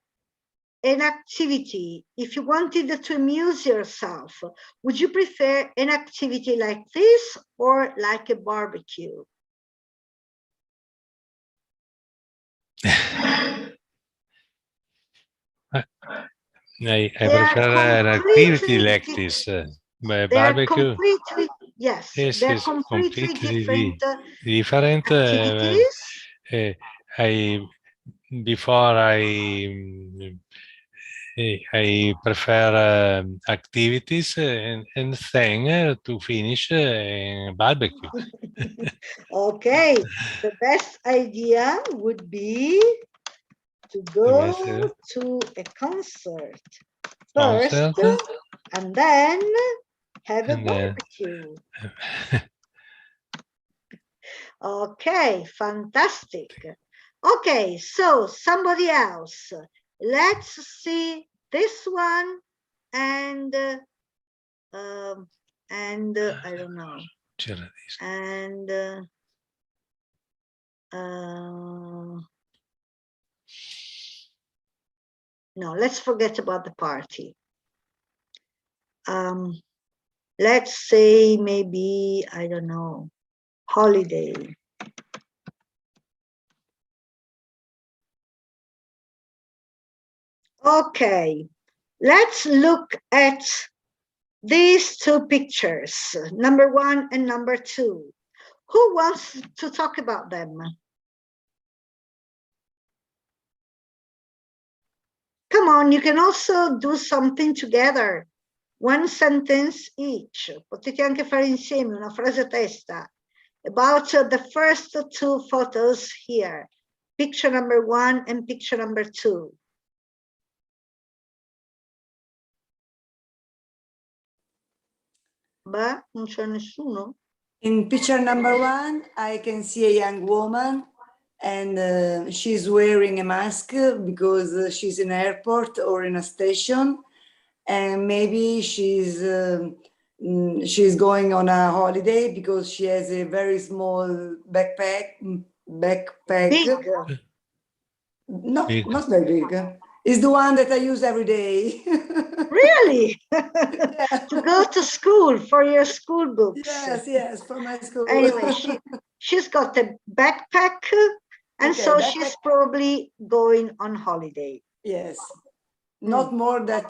an activity, if you wanted to amuse yourself, would you prefer an activity like this or like a barbecue? I prefer an activity like this. Barbecue. Yes, Yes, they're yes, completely completely different different. activities. Before I prefer activities and then to finish barbecue. Okay, the best idea would be to go to a concert first and then have a barbecue. Okay, fantastic. Okay, so somebody else. Let's see this one and I don't know. And no, let's forget about the party. Let's say maybe, I don't know, holiday. Okay, let's look at these two pictures, number 1 and number 2. Who wants to talk about them? Come on, you can also do something together. One sentence each. Potete anche fare insieme una frase a testa about the first two photos here. Picture number 1 and picture number 2. Beh, non c'è nessuno. In picture number 1, I can see a young woman, and she's wearing a mask because she's in an airport or in a station, and maybe she's going on a holiday because she has a very small backpack. Big. No, not very big. It's the one that I use every day. Really? To go to school for your school books? Yes, for my school. Anyway, she's got a backpack, and Okay, so she's probably going on holiday. Yes, not more that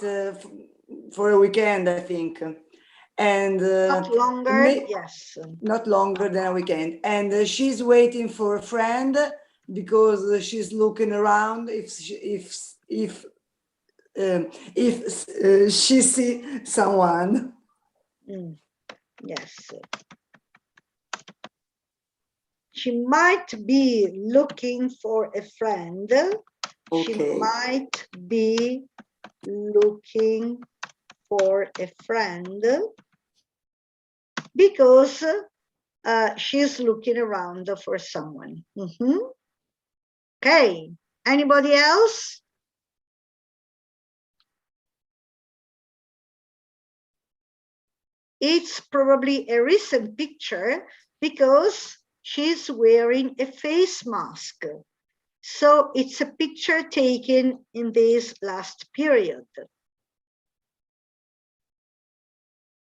for a weekend, I think. And not longer, yes. Not longer than a weekend. And she's waiting for a friend because she's looking around if she see someone. Yes. She might be looking for a friend. Okay. She might be looking for a friend because she's looking around for someone. Okay, anybody else? It's probably a recent picture because she's wearing a face mask. So it's a picture taken in this last period.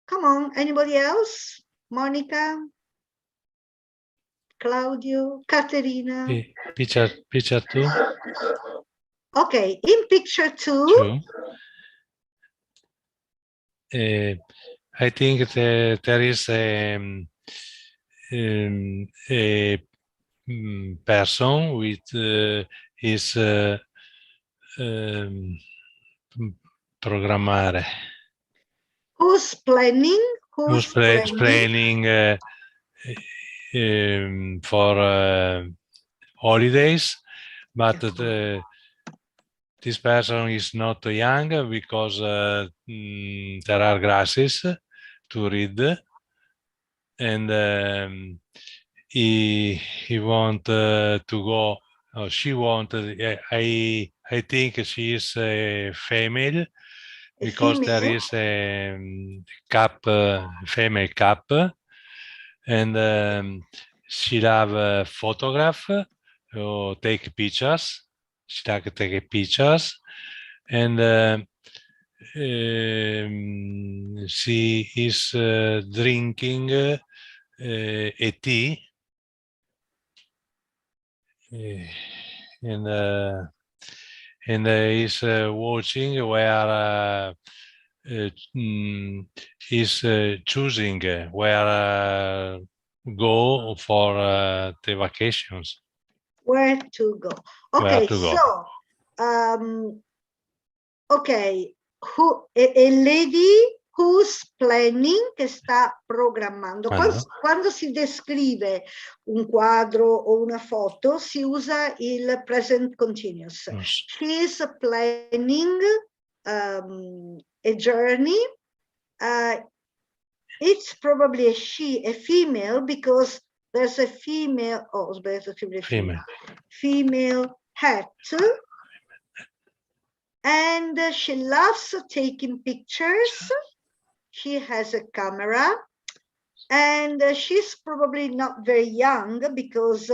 Come on, anybody else? Monica? Claudio? Caterina? Picture 2. Okay, in picture 2. I think that there is a person with his programmare. Who's planning? Who's planning for holidays, but this person is not young because there are grasses to read, and he want to go, or she want. I think she is a female because there is a cup, female cup, and she love photograph or take pictures. She like to take pictures, and she is drinking a tea, and is watching where is choosing where go for the vacations. Where to go? Where Okay, to go. so okay, a lady who's planning, che sta programmando. Quando si descrive un quadro o una foto si usa il present continuous. She's planning a journey. It's probably a she, a female, because there's a female, oh, sbagliato scrivere female hat, and she loves taking pictures. She has a camera, and she's probably not very young because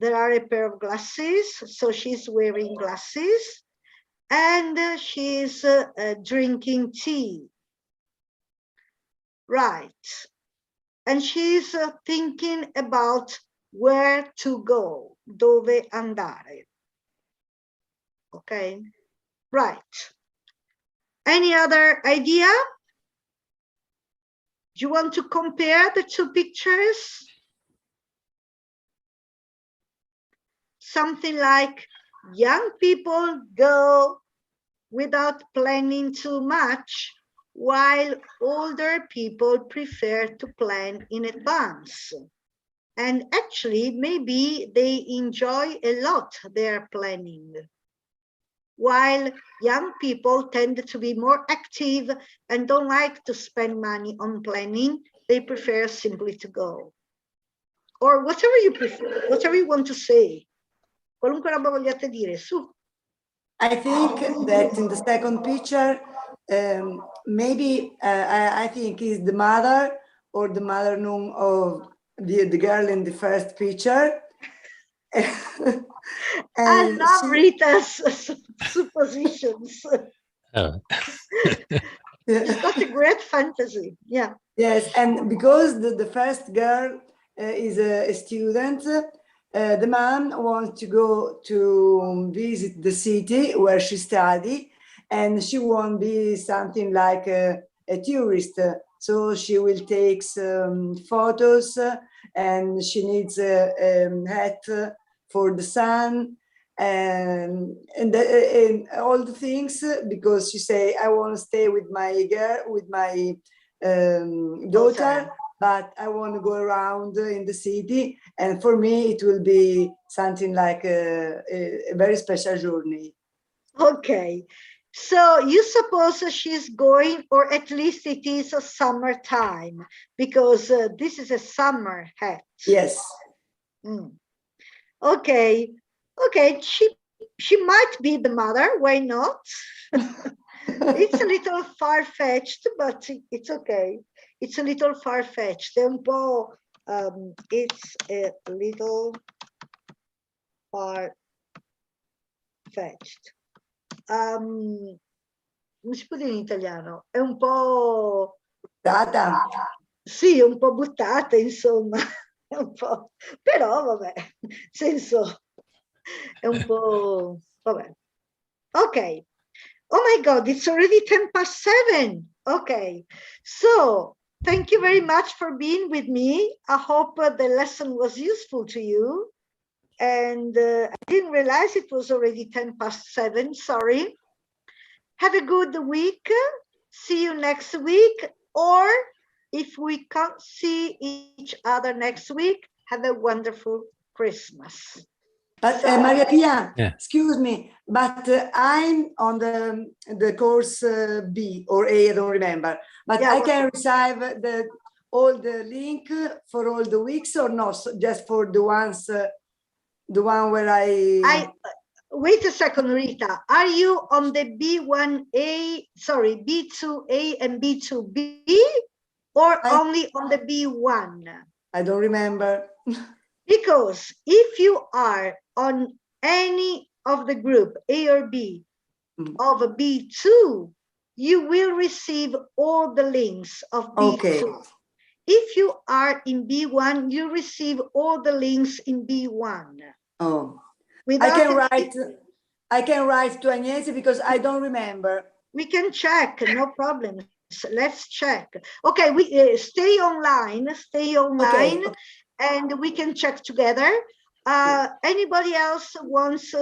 there are a pair of glasses, so she's wearing glasses, and she's drinking tea. Right. And she's thinking about where to go, dove andare. Okay, right. Any other idea? Do you want to compare the two pictures? Something like young people go without planning too much, while older people prefer to plan in advance. And actually, maybe they enjoy a lot their planning, while young people tend to be more active and don't like to spend money on planning. They prefer simply to go. Or whatever you prefer, whatever you want to say. Qualunque roba vogliate dire, su. I think that in the second picture, maybe I think is the mother or the mother known of the girl in the first picture. I love Rita's suppositions. It's got a great fantasy. Yeah. Yes, and because the first girl is a student, the mom wants to go to visit the city where she studied, and she won't be something like a tourist. So she will take some photos, and she needs a hat for the sun, and all the things, because she say, I want to stay with my girl, with my daughter, but I want to go around in the city, and for me it will be something like a very special journey. Okay, so you suppose she's going, or at least it is a summertime, because this is a summer hat. Yes. Okay, okay, she might be the mother, why not? It's a little far-fetched, but it's okay. It's a little far-fetched. It's a little far-fetched. Come si può dire in italiano? È un po'... buttata. Sì, un po' buttata, insomma. È un po'... Però, vabbè, senso... È un po'... Vabbè. Ok. Oh my God, it's already 7:10. Okay, so thank you very much for being with me. I hope the lesson was useful to you. And I didn't realize it was already 7:10, sorry. Have a good week. See you next week. Or if we can't see each other next week, Have a wonderful Christmas. But Maria Pia, Yeah. excuse me, but I'm on the course B or A, I don't remember. But Yeah, I can receive all the link for all the weeks or not? So just for the ones, the one where I wait a second, Rita. Are you on the B1A, sorry, B2A and B2B, or only on the B1? I don't remember. Because if you are on any of the group A or B of a B2, you will receive all the links of B2. Okay. If you are in B1, you receive all the links in B1. Oh, Without I can write to Agnese because I don't remember. We can check, no problem. Let's check. Okay, we stay online, Okay. and we can check together. Anybody else wants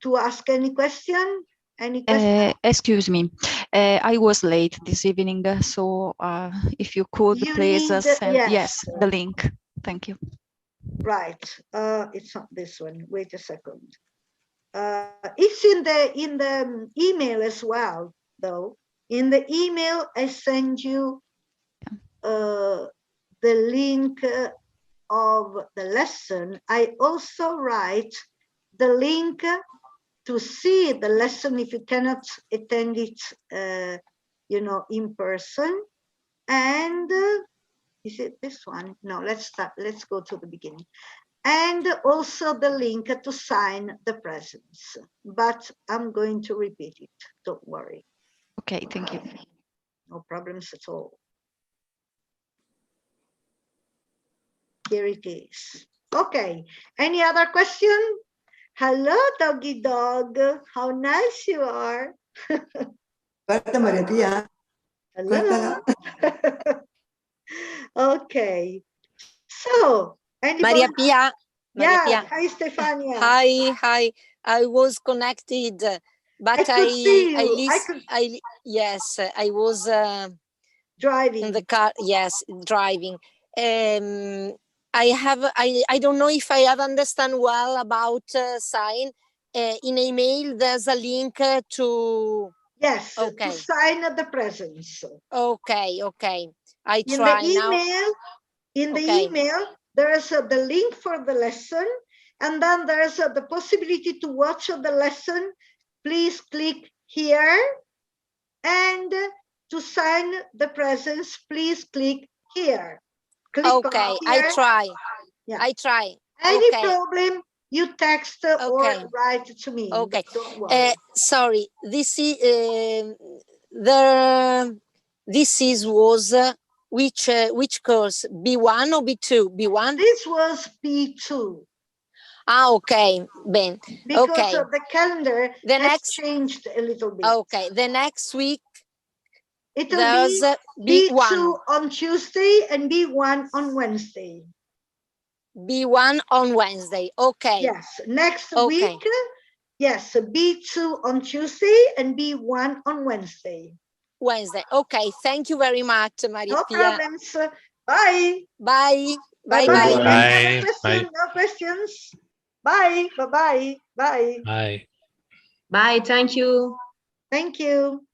to ask any question? Any question? Excuse me, I was late this evening, so if you could please send yes the link. Thank you. Right. It's not this one. Wait a second. It's in the email as well, though. In the email, I send you the link of the lesson. I also write the link to see the lesson if you cannot attend it, you know, in person. And is it this one? No, let's start. Let's go to the beginning. And also the link to sign the presents. But I'm going to repeat it. Don't worry. Okay, thank you. No problems at all. Here it is. Okay. Any other question? Hello, doggy dog. How nice you are. Guarda Maria Pia. Hello. Okay. So, anybody? Maria Pia. Maria Yeah. Pia. Hi, Stefania. Hi. I was connected, but yes, I was driving in the car. Yes, driving. I don't know if I have understand well about sign. In email, there's a link to. Yes, okay. to sign the presents. Okay. I try now. In the email, there is the link for the lesson, and then there's the possibility to watch the lesson. Please click here, and to sign the presents, please click here. Click okay, on here. I try. Yeah. I try. Any okay. problem, you text or write to me. Okay. Don't worry. Sorry, this is was which course? B1 or B2? B1. This was B2. Ah, okay, Ben. Because the calendar has changed a little bit. Okay, the next week it will be B1 B2 on Tuesday and B1 on Wednesday. B1 on Wednesday. Okay. Yes, next week. Yes, B2 on Tuesday and B1 on Wednesday. Wednesday. Okay, thank you very much, Maria No Pia. problems. Bye. Bye. Bye. Bye. No questions. Bye. Bye. Bye. Bye. Bye. Thank you. Thank you.